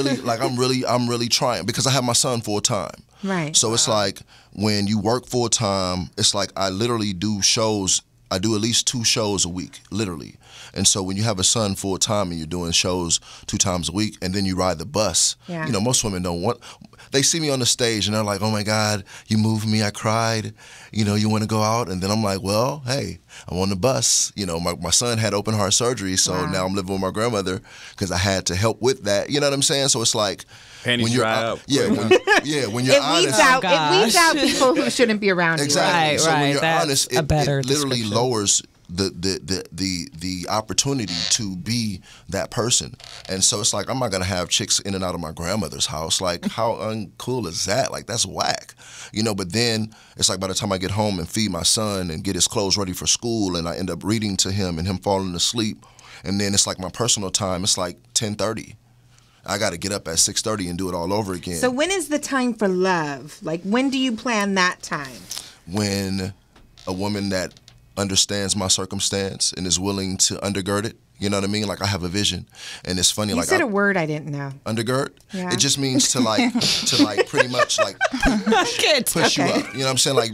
I: really trying, because I have my son full time.
B: Right.
I: So it's like, when you work full time, it's like I literally do shows. I do at least 2 shows a week, literally. And so when you have a son full time and you're doing shows 2 times a week, and then you ride the bus, most women don't want. They see me on the stage and they're like, "Oh my God, you moved me, I cried. You want to go out?" And then I'm like, "Well, hey, I'm on the bus. My son had open heart surgery, so now I'm living with my grandmother because I had to help with that. You know what I'm saying? So it's like,
F: panties
I: when you're
F: dry up.
I: When you're honest,
B: it weeds out people who shouldn't be around you.
I: Exactly.
E: Right,
I: so when
E: right.
I: you're
E: That's
I: honest,
E: a better
I: it literally
E: description.
I: lowers the opportunity to be that person. And so it's like, I'm not gonna have chicks in and out of my grandmother's house. Like, how uncool is that? Like, that's whack, but then it's like, by the time I get home and feed my son and get his clothes ready for school, and I end up reading to him and him falling asleep, and then it's like my personal time, it's like 10:30. I got to get up at 6:30 and do it all over again.
B: So when is the time for love? Like, when do you plan that time?
I: When a woman that understands my circumstance and is willing to undergird it. You know what I mean? Like, I have a vision, and it's funny.
B: You said a word I didn't know.
I: Undergird.
B: Yeah.
I: It just means to pretty much like push you up. You know what I'm saying? Like,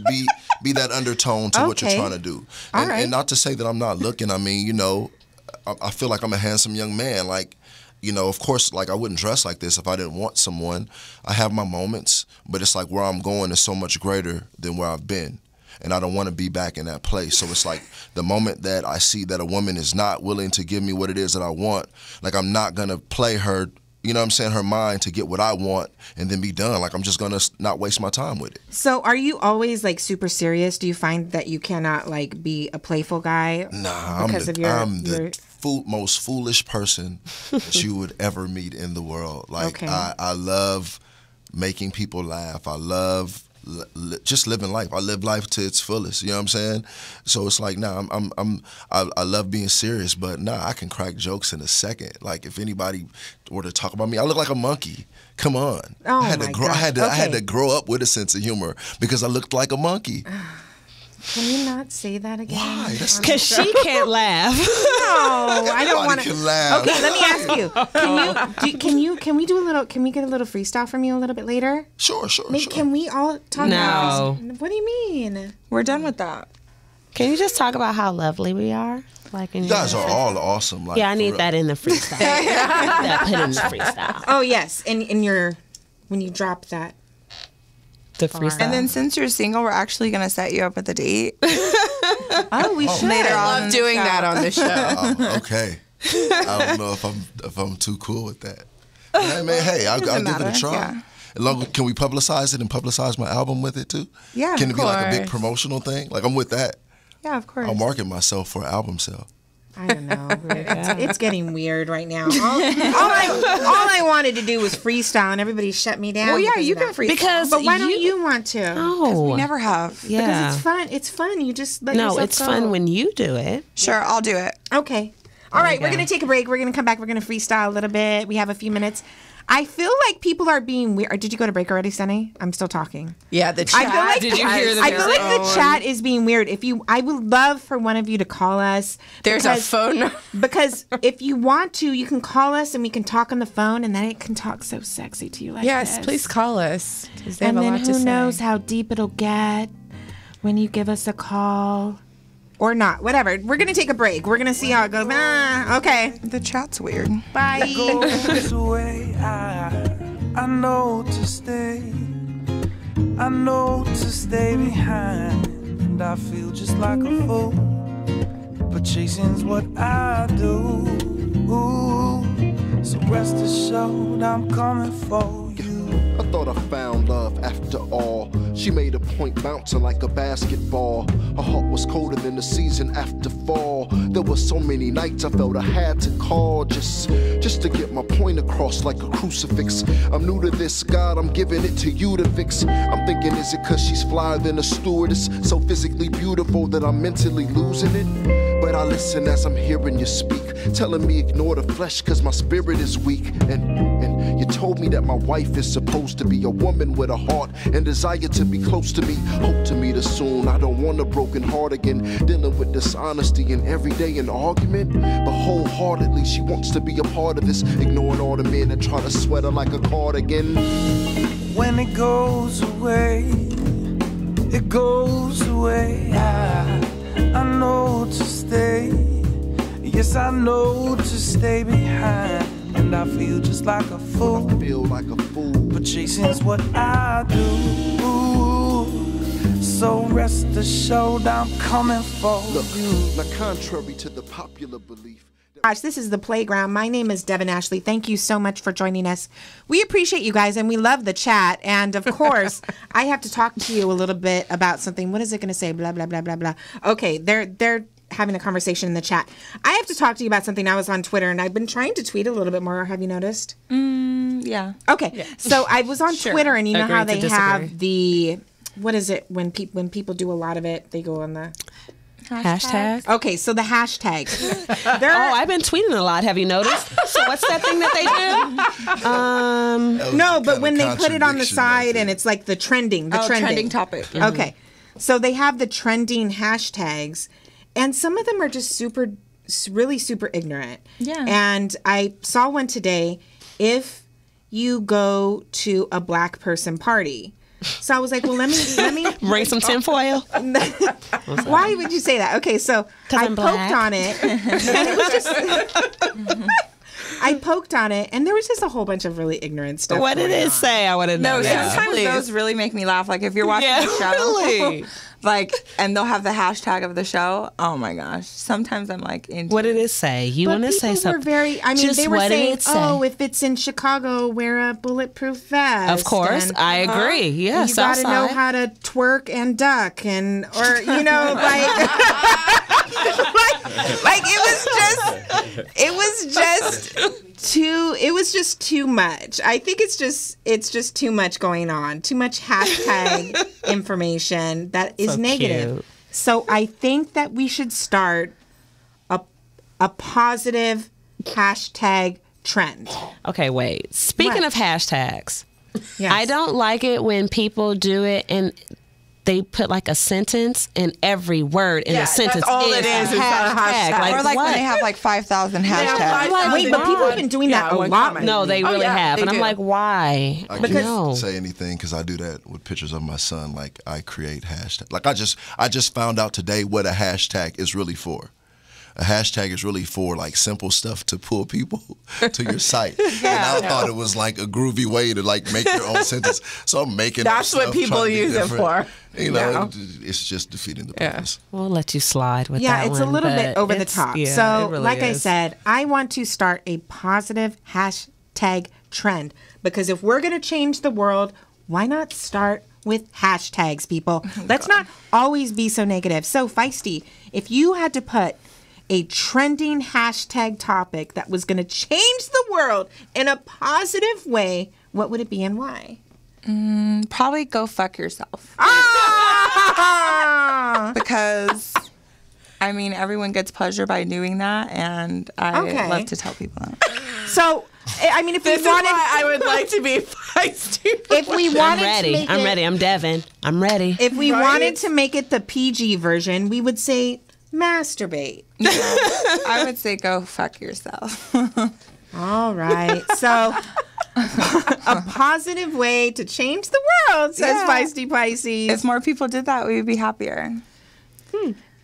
I: be that undertone to what you're trying to do. And not to say that I'm not looking. I mean, I feel like I'm a handsome young man. Like, of course, like, I wouldn't dress like this if I didn't want someone. I have my moments, but it's like where I'm going is so much greater than where I've been. And I don't want to be back in that place. So it's like the moment that I see that a woman is not willing to give me what it is that I want, like, I'm not going to play her, her mind to get what I want and then be done. Like, I'm just going to not waste my time with it.
B: So are you always, like, super serious? Do you find that you cannot, like, be a playful guy?
I: Nah, I'm the most foolish person that you would ever meet in the world. Like, I love making people laugh. I love just living life. I live life to its fullest. You know what I'm saying? So it's like, I love being serious, but I can crack jokes in a second. Like, if anybody were to talk about me, I look like a monkey. Come on.
B: Oh,
I: I had to grow up with a sense of humor because I looked like a monkey.
B: Can you not say that again?
I: Why?
E: Because she can't laugh.
B: No, I don't want to
I: laugh.
B: Okay, let me ask you. Can we get a little freestyle from you a little bit later?
I: Sure.
B: Can we all talk about this? What do you mean?
C: We're done with that.
E: Can you just talk about how lovely we are? Like,
I: you guys are all awesome. Like,
E: I need that in the freestyle. That put in the freestyle.
B: Oh yes, and when you drop that.
E: The freestyle.
C: And then, since you're single, we're actually going to set you up with a date.
B: We should.
C: Later on,
D: love doing that on the show.
I: Okay. I don't know if I'm too cool with that. I'll give it a try. Yeah. Can we publicize it and publicize my album with it too?
C: Yeah,
I: Can it be like a big promotional thing? Like, I'm with that.
C: Yeah, of course.
I: I'll market myself for an album sale.
B: I don't know. It's getting weird right now. All I wanted to do was freestyle, and everybody shut me down.
C: Well, yeah, you can freestyle.
B: But why don't you want to?
E: No,
C: we never have.
E: Yeah,
B: because it's fun. It's fun. You just let yourself
E: it's
B: go.
E: fun when you do it.
C: Sure, I'll do it.
B: Okay. All right, we're gonna take a break. We're gonna come back. We're gonna freestyle a little bit. We have a few minutes. I feel like people are being weird. Did you go to break already, Sunny? I'm still talking.
D: Yeah, the chat.
C: Did you hear
B: I feel like the chat is being weird. I would love for one of you to call us.
D: There's a phone.
B: Because if you want to, you can call us and we can talk on the phone, and then it can talk so sexy to you like
D: yes,
B: this.
D: Please call us.
B: And then who knows how deep it'll get when you give us a call. Or not, whatever. We're going to take a break. We're going to see how it goes. Okay.
C: The chat's weird.
B: Bye.
H: I know to stay. I know to stay behind. And I feel just like a fool. But chasing's what I do. So rest assured I'm coming for you.
G: I thought I found love after all. She made a point bouncing like a basketball. Her heart was colder than the season after fall. There were so many nights I felt I had to call just to get my point across like a crucifix. I'm new to this, God, I'm giving it to you to fix. I'm thinking, is it cause she's flyer than a stewardess? So physically beautiful that I'm mentally losing it? But I listen as I'm hearing you speak, telling me ignore the flesh cause my spirit is weak. And you told me that my wife is supposed to be a woman with a heart and desire to be close to me. Hope to meet her soon. I don't want a broken heart again, dealing with dishonesty and every day an argument. But wholeheartedly she wants to be a part of this, ignoring all the men that try to sweat her like a cardigan.
H: When it goes away, it goes away. I know to stay. Yes, I know to stay behind. And I feel just like a fool. But chasing's what I do. So rest assured I'm coming for you.
G: Now contrary to the popular belief.
B: Gosh, this is The Playground. My name is Devyn Ashley. Thank you so much for joining us. We appreciate you guys, and we love the chat. And, of course, I have to talk to you a little bit about something. What is it going to say? Blah, blah, blah, blah, blah. Okay, they're having a conversation in the chat. I have to talk to you about something. I was on Twitter, and I've been trying to tweet a little bit more. Have you noticed?
C: Yeah.
B: Okay.
C: Yeah.
B: So I was on Twitter, and you know how
E: Agree
B: they
E: to
B: have the, what is it, when people do a lot of it, they go on the...
E: Hashtag.
B: Okay, so the hashtags.
E: I've been tweeting a lot. Have you noticed? So what's that thing that they do?
B: No, but when they put it on the side and it's like the trending
C: topic.
B: Mm-hmm. Okay, so they have the trending hashtags, and some of them are just really super ignorant.
C: Yeah.
B: And I saw one today. If you go to a black person party. So I was like, well, let me
E: bring some tinfoil.
B: Why would you say that? Okay, so I poked on it, and it was just. I poked on it, and there was just a whole bunch of really ignorant stuff.
E: What did it say? I want to know.
C: No, sometimes those really make me laugh. Like if you're watching the show,
E: really?
C: like, and they'll have the hashtag of the show. Oh my gosh! Sometimes I'm like,
E: what did it say? You want to say something?
B: They were saying, oh, if it's in Chicago, wear a bulletproof vest.
E: Of course, and, I agree. Yes,
B: you got to know how to twerk and duck, or like it was just too much. I think it's just too much going on. Too much hashtag information that is negative.
E: Cute.
B: So I think that we should start a positive hashtag trend.
E: Okay, wait. Speaking of hashtags,
B: yes.
E: I don't like it when people do it and they put like a sentence and every word in the sentence
D: that's all
E: is
D: it is.
E: a hashtag.
C: Like, or like when they have like 5,000 hashtags.
B: Wait, but people have been doing that a lot.
E: No, they really have. And I'm like, why?
I: I can't say anything because I do that with pictures of my son. Like I create hashtags. Like I just found out today what a hashtag is really for. A hashtag is really for like simple stuff to pull people to your site. And I thought it was like a groovy way to like make your own sentence. So I'm making
D: that's what people use it for.
I: You know, it's just defeating the purpose.
E: We'll let you slide with that.
B: Yeah, it's
E: one,
B: a little bit over the top.
E: Yeah,
B: so,
E: really
B: like I
E: is.
B: said, I want to start a positive hashtag trend because if we're going to change the world, why not start with hashtags, people? Let's not always be so negative. So, Feisty, if you had to put a trending hashtag topic that was going to change the world in a positive way, what would it be and why?
C: Probably go fuck yourself. Because, I mean, everyone gets pleasure by doing that, and I love to tell people that.
B: So, I mean, if
D: this
B: we wanted,
D: is why I would like to be feisty.
B: If we wanted,
E: I'm ready. I'm Devin. I'm ready.
B: If we wanted to make it the PG version, we would say masturbate.
C: I would say go fuck yourself.
B: All right. So, a positive way to change the world, says Feisty Pisces.
C: If more people did that, we would be happier.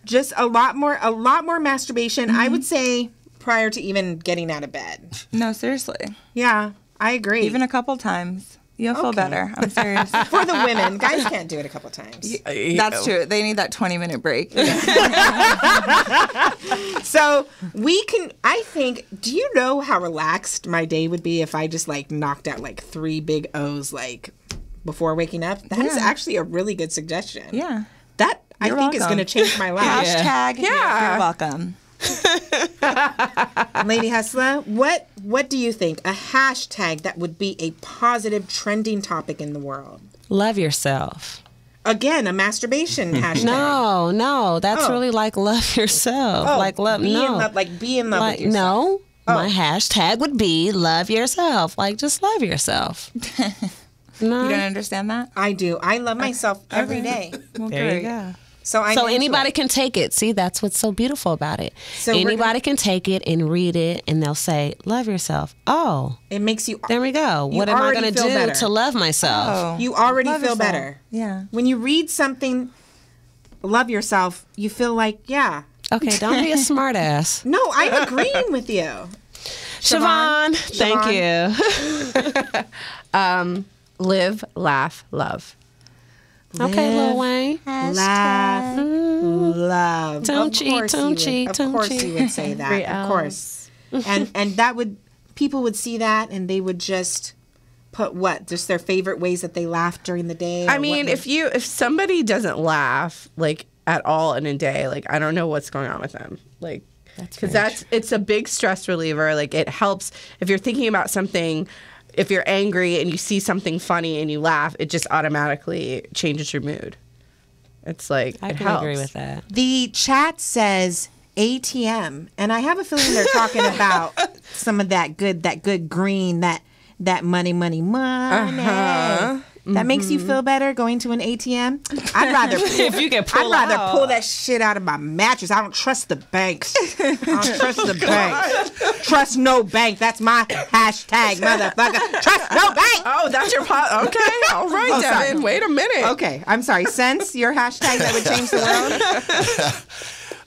B: Just a lot more masturbation. I would say prior to even getting out of bed.
C: No, seriously.
B: Yeah, I agree.
C: Even a couple times. You'll feel better. I'm serious.
B: For the women. Guys can't do it a couple times.
C: That's true. They need that 20-minute break.
B: So we can, I think, do you know how relaxed my day would be if I just like knocked out like 3 big O's like before waking up? That is actually a really good suggestion.
C: Yeah.
B: That I think is going to change my life.
C: Hashtag you're welcome.
B: Lady Hustler, what do you think? A hashtag that would be a positive trending topic in the world?
E: Love yourself.
B: Again, a masturbation hashtag.
E: No, that's really like love yourself. Like love,
B: be in love with yourself.
E: No, my hashtag would be love yourself. Like just love yourself. No.
C: You don't understand that?
B: I do. I love myself every day.
C: Well,
E: there you go.
B: So
E: anybody can take it. See, that's what's so beautiful about it. So anybody can take it and read it, and they'll say, "Love yourself." Oh,
B: it makes you.
E: There we go. What am I going to do to love myself?
B: Oh. You already feel better.
C: Yeah.
B: When you read something, love yourself. You feel like, yeah.
E: Okay, don't be a smart ass.
B: No, I'm agreeing with you,
E: Siobhan. Thank
D: you. Live, laugh, love.
E: Okay, Lil Wayne.
B: Laugh, love.
E: Don't cheat, don't cheat,
B: Of course you would say that. Of course. And that would, people would see that and they would just put what? Just their favorite ways that they laugh during the day?
D: I mean, if somebody doesn't laugh, like at all in a day, like I don't know what's going on with them. Like, because it's a big stress reliever. Like it helps if you're thinking about something. If you're angry and you see something funny and you laugh, it just automatically changes your mood. It's like
E: I
D: it
E: can
D: helps.
E: agree with that.
B: The chat says ATM, and I have a feeling they're talking about some of that good green, that money. That makes you feel better going to an ATM. I'd rather
E: If you can pull
B: I'd rather
E: out.
B: pull that shit out of my mattress. I don't trust the banks. I don't trust the banks. Trust no bank. That's my hashtag, motherfucker. Trust no bank.
D: Oh, that's your pot. Okay, all right,
B: Oh, sorry.
D: Devin. Wait a minute.
B: Okay, I'm sorry. Sense your hashtag that would change the world.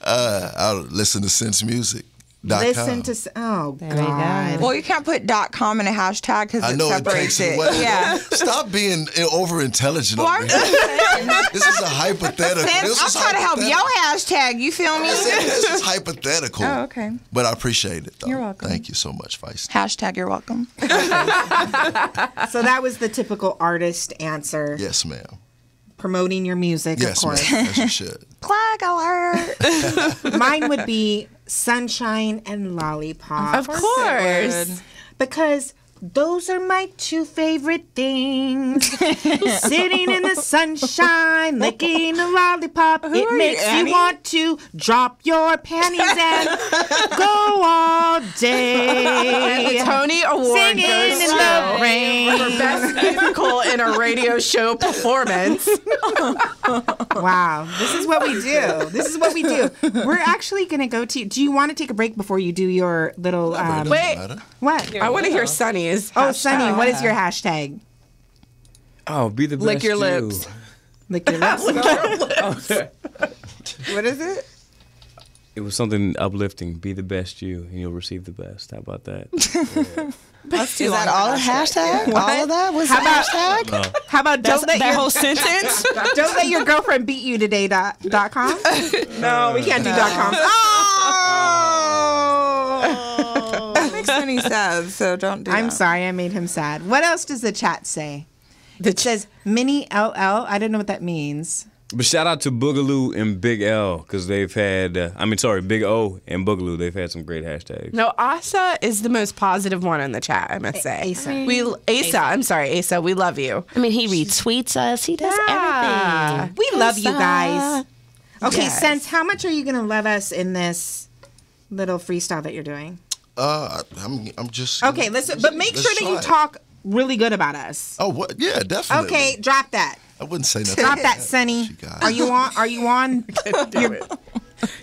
I: I'll listen to Sense Music.
B: Listen to God.
C: Well, you can't put .com in a hashtag because
I: I
C: it
I: know it
C: separates
I: takes
C: it.
I: away.
C: Yeah.
I: Stop being over intelligent.
C: Well, I'm just saying.
I: This is a hypothetical.
C: I'm trying to help your hashtag. You feel me?
I: This is hypothetical.
C: Oh, okay.
I: But I appreciate it, though.
C: You're welcome.
I: Thank you so much, Feisty.
C: Hashtag you're welcome.
B: So that was the typical artist answer.
I: Yes, ma'am.
B: Promoting your music,
I: Yes,
B: of course.
I: ma'am. As you should.
C: Flag alert.
B: Mine would be sunshine and lollipop.
D: Of course.
B: Because those are my two favorite things. Sitting in the sunshine, licking a lollipop. It makes you want to drop your panties and go all day.
D: And the Tony Award
B: Singing
D: goes
B: in
D: to
B: the rain.
D: for best musical in a radio show performance.
B: Wow, this is what we do. This is what we do. We're actually going to go to. Do you want to take a break before you do your little?
D: Wait.
B: What?
D: I want to hear Sunny's.
B: Oh, Sunny, what is your hashtag?
F: Oh, be the best
D: Lick your
F: you.
D: lips.
B: Lick your lips. What is it?
F: It was something uplifting. Be the best you, and you'll receive the best. How about that?
C: Is that all a hashtag? All of that was
B: How
C: a
B: about-
C: hashtag?
B: How about don't let
E: That
B: your
E: whole sentence?
B: don't let your girlfriend beat you today dot com? No, we can't do .com. Oh!
C: That makes Sunny sad, so don't do that.
B: I'm sorry, I made him sad. What else does the chat say? It says mini LL. I don't know what that means.
F: But shout out to Boogaloo and Big L because they've had, Big O and Boogaloo. They've had some great hashtags.
D: No, Asa is the most positive one in the chat, I must say. Asa, we love you.
E: I mean, he retweets us. He does everything.
B: We love you guys. Okay,
D: Yes.
B: Sense, how much are you going to love us in this little freestyle that you're doing?
I: I'm just.
B: Okay, listen, but make
I: let's
B: sure that you
I: try it.
B: talk really good about us.
I: Oh, what? Yeah, definitely.
B: Okay, drop that.
I: I wouldn't say nothing.
B: Drop that, Sunny.
I: She got it.
B: Are you on? Are you on?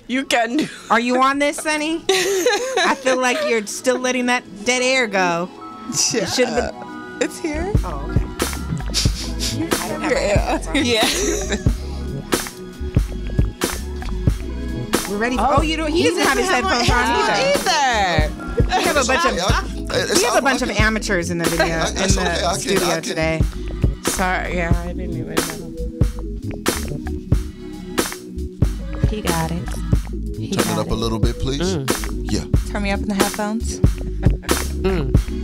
D: You can.
B: Are you on this, Sunny? I feel like you're still letting that dead air go. It should have been.
C: It's here.
B: Oh, okay.
C: Yeah.
B: We're ready. For, you don't. He doesn't have his headphones on either. We have a bunch of. We have a bunch of amateurs in the video in the studio today.
D: Sorry, yeah, I didn't even know.
C: He got it.
I: Turn it up a little bit, please. Yeah.
C: Turn me up in the headphones.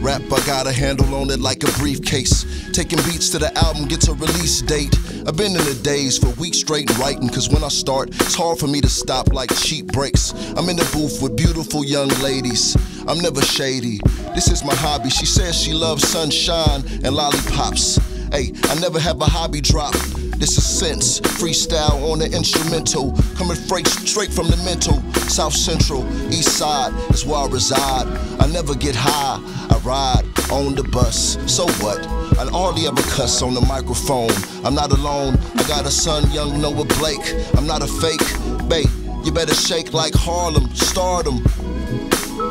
I: Rap, I got a handle on it like a briefcase. Taking beats to the album gets a release date. I've been in the days for weeks straight writing, cause when I start, it's hard for me to stop like cheap breaks. I'm in the booth with beautiful young ladies. I'm never shady. This is my hobby. She says she loves sunshine and lollipops. Hey, I never have a hobby drop. This is Sense, freestyle on the instrumental. Coming straight from the mental. South Central, East Side is where I reside. I never get high, I ride on the bus. So what? I hardly ever cuss on the microphone. I'm not alone, I got a son, young Noah Blake. I'm not a fake, babe, you better shake like Harlem, stardom.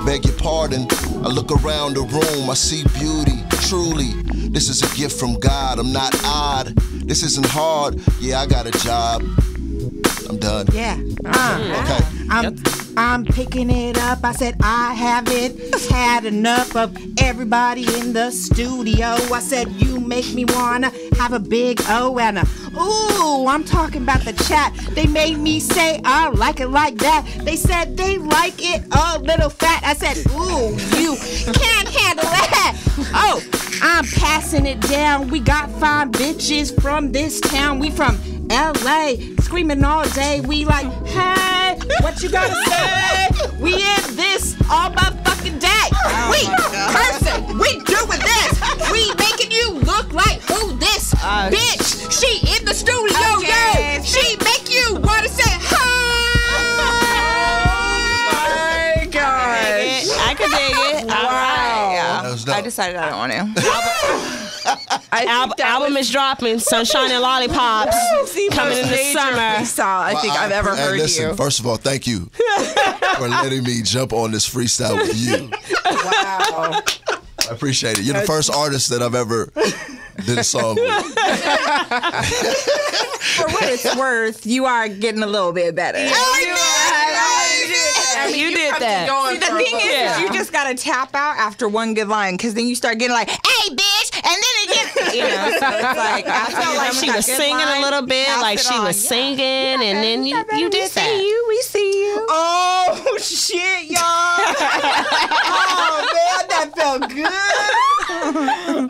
I: Beg your pardon, I look around the room, I see beauty, truly. This is a gift from God, I'm not odd. This isn't hard, yeah, I got a job. I'm done.
B: Yeah.
I: Okay.
B: I'm picking it up. I said I haven't had enough of everybody in the studio. I said you make me wanna have a big O and a ooh. I'm talking about the chat. They made me say I like it like that. They said they like it a little fat. I said ooh, you can't handle that. Oh, I'm passing it down. We got 5 bitches from this town. We from LA, screaming all day. We like, hey, what you gotta say? We in this all motherfucking day. We cursing. We doing this. We making you look like who this bitch. She in the studio,
C: Okay.
B: yo. She make you wanna say hi.
D: Oh my gosh.
E: I could dig it.
D: Wow.
I: That was dope.
C: I decided I don't want to.
E: Album is dropping. Sunshine and Lollipops coming in the summer.
D: I think I've ever heard
I: listen,
D: you.
I: First of all, thank you for letting me jump on this freestyle with you.
D: Wow.
I: I appreciate it. You're the first artist that I've ever did a song with.
C: For what it's worth, you are getting a little bit better.
E: You did that.
C: See, the thing is, you just gotta tap out after one good line, because then you start getting like, "Hey, bitch," and then it gets, you know. So it's like I felt
E: Like she was singing a little bit, like she was singing, and then you did that.
C: We see you.
B: Oh shit, y'all. Oh man, that felt good.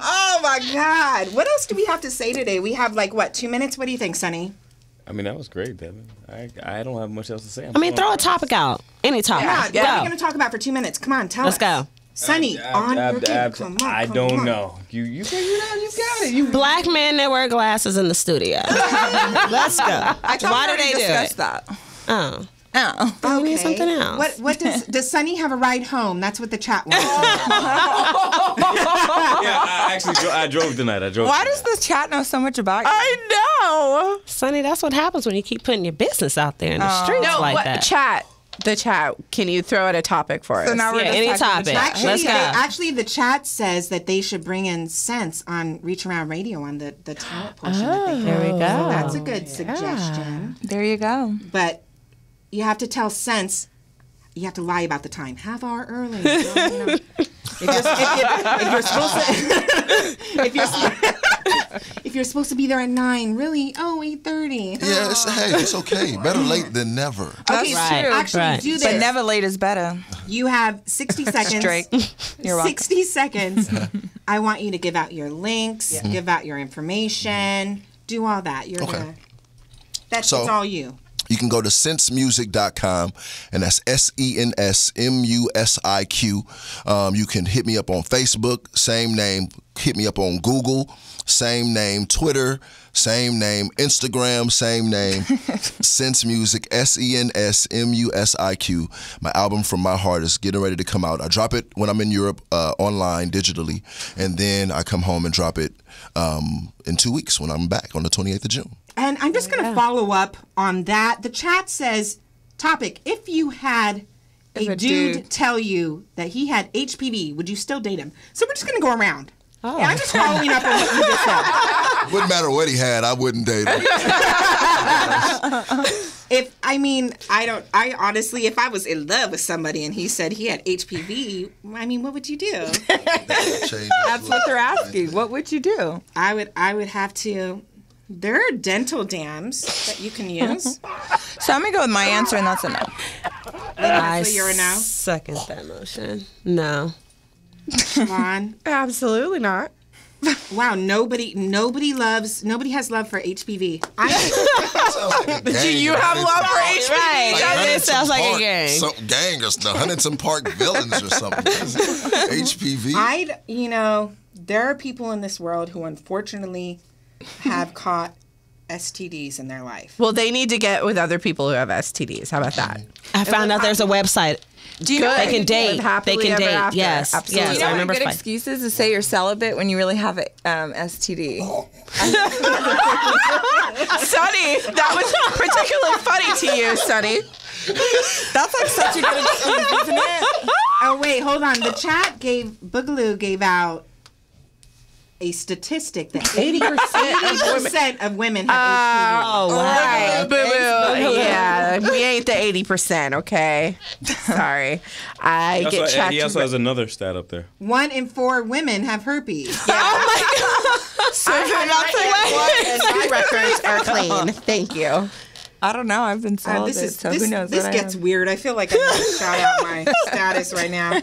B: Oh my God. What else do we have to say today? We have like what, 2 minutes? What do you think, Sonny?
F: I mean, that was great, Devin. I don't have much else to say.
E: I mean, throw a topic out. Any topic.
B: Yeah, what are we
E: Go.
B: going to talk about for 2 minutes? Come on, tell
E: Let's
B: us.
E: go.
B: Sonny, on your game. Come on,
F: I
B: come
F: don't
B: on.
F: know. You got it. You
E: Black men that wear glasses in the studio. Let's go.
C: I thought
E: Why
C: we
E: do they do
C: discussed
E: it?
C: that.
E: Oh.
C: Oh.
E: We need something else.
B: What does Sonny have a ride home? That's what the chat wants.
F: I drove tonight.
C: Why does this chat know so much about you?
D: I know.
E: Sonny, that's what happens when you keep putting your business out there in the streets like that.
D: Chat. The chat. Can you throw out a topic for us?
C: So now we're just
E: any
C: talking to the
E: topic.
C: chat.
E: Let's go.
B: Actually, the chat says that they should bring in Sense on Reach Around Radio on the talent portion. That they
E: There we go.
B: So that's a good suggestion.
C: There you go.
B: But you have to tell Sense, you have to lie about the time. Half hour early. If you're supposed to be there at 9, really? Oh, 8:30.
I: Yeah, it's okay. Better late than never.
B: Okay,
E: right.
B: actually
E: Right.
B: do this.
C: But never late is better.
B: You have 60 seconds.
C: Straight. You're welcome.
B: 60 seconds. I want you to give out your links, give out your information, do all that. You're gonna. It's all you.
I: You can go to sensemusic.com, and that's SENSMUSIQ. You can hit me up on Facebook, same name. Hit me up on Google, same name. Twitter, same name. Instagram, same name. Sense Music, SENSMUSIQ. My album From My Heart is getting ready to come out. I drop it when I'm in Europe online, digitally, and then I come home and drop it in 2 weeks when I'm back on the 28th of June.
B: And I'm just going to follow up on that. The chat says, topic, if you had a dude tell you that he had HPV, would you still date him? So we're just going to go around. Oh. And I'm just following up on what you just said.
I: Wouldn't matter what he had, I wouldn't date him.
B: I honestly, if I was in love with somebody and he said he had HPV, I mean, what would you do?
C: That's what they're asking. What would you do?
B: I would have to. There are dental dams that you can use.
C: So I'm going to go with my answer, and that's a no.
E: I
B: you're a no?
E: second that motion. No.
B: Siobhan?
D: Absolutely not.
B: Wow, nobody has love for HPV.
D: Do you have love for HPV?
E: Right. It sounds like a gang.
I: Some gang or the Huntington Park villains or something. HPV.
B: There are people in this world who unfortunately have caught STDs in their life.
D: Well, they need to get with other people who have STDs. How about that?
E: I found out there's a website.
C: Do you know
E: They can date. They can date.
D: After.
E: Yes.
D: Absolutely.
E: Yes.
C: You know
E: I
C: what
E: remember.
C: good excuse is to say you're celibate when you really have a STD.
D: Sonny, that was particularly funny to you, Sonny.
C: That's like such a good excuse, isn't it?
B: Oh wait, hold on. The chat Boogaloo gave out a statistic that 80% of women have HPV.
E: Oh, wow.
D: Right. Boo-boo. Yeah, we ain't the 80%, okay? Sorry.
F: He also has another stat up there.
B: 1 in 4 women have herpes.
D: Yeah. Oh my God. So my records are clean. Thank you.
C: I don't know. I've been celibate, who knows
B: This
C: what
B: gets
C: I am.
B: weird. I feel like I need to shout out my status right now.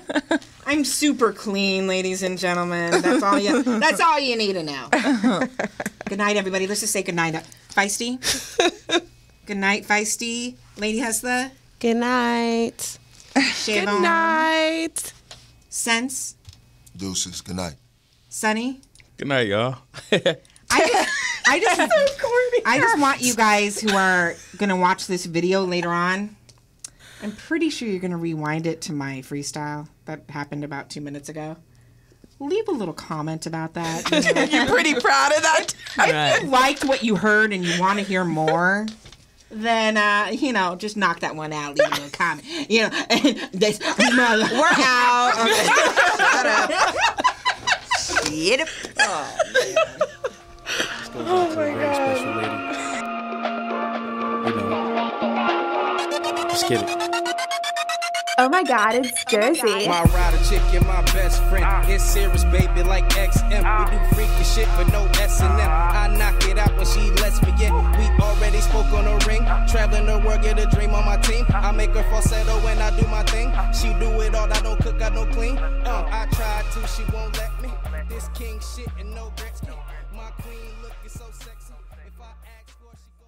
B: I'm super clean, ladies and gentlemen. That's all you need to know. Good night, everybody. Let's just say good night. Feisty? Good night, Feisty. Lady Hustler.
E: Good night.
B: Good
E: night.
B: Sense.
I: Deuces. Good night.
B: Sunny.
F: Good night, y'all.
B: I just want you guys who are gonna watch this video later on. I'm pretty sure you're gonna rewind it to my freestyle that happened about 2 minutes ago. Leave a little comment about that. You know.
D: You're pretty proud of that.
B: If you liked what you heard and you want to hear more, then just knock that one out. Leave a little comment. You know, and we're out. Okay. Shut up. Get it. Oh, man.
H: Oh my God. Special lady. Let's get it.
K: Oh my God, it's Jersey.
L: My rider chick and my best friend. It's serious, baby, like XM. We do freaky shit with no S&M. I knock it out when she lets me in. We already spoke on the ring. Traveling the world, get a dream on my team. I make her falsetto when I do my thing. She do it all, I don't cook, I don't clean. I tried to, she won't let me. This king shit and no Gretzky. My queen looking so sexy. If I ask for she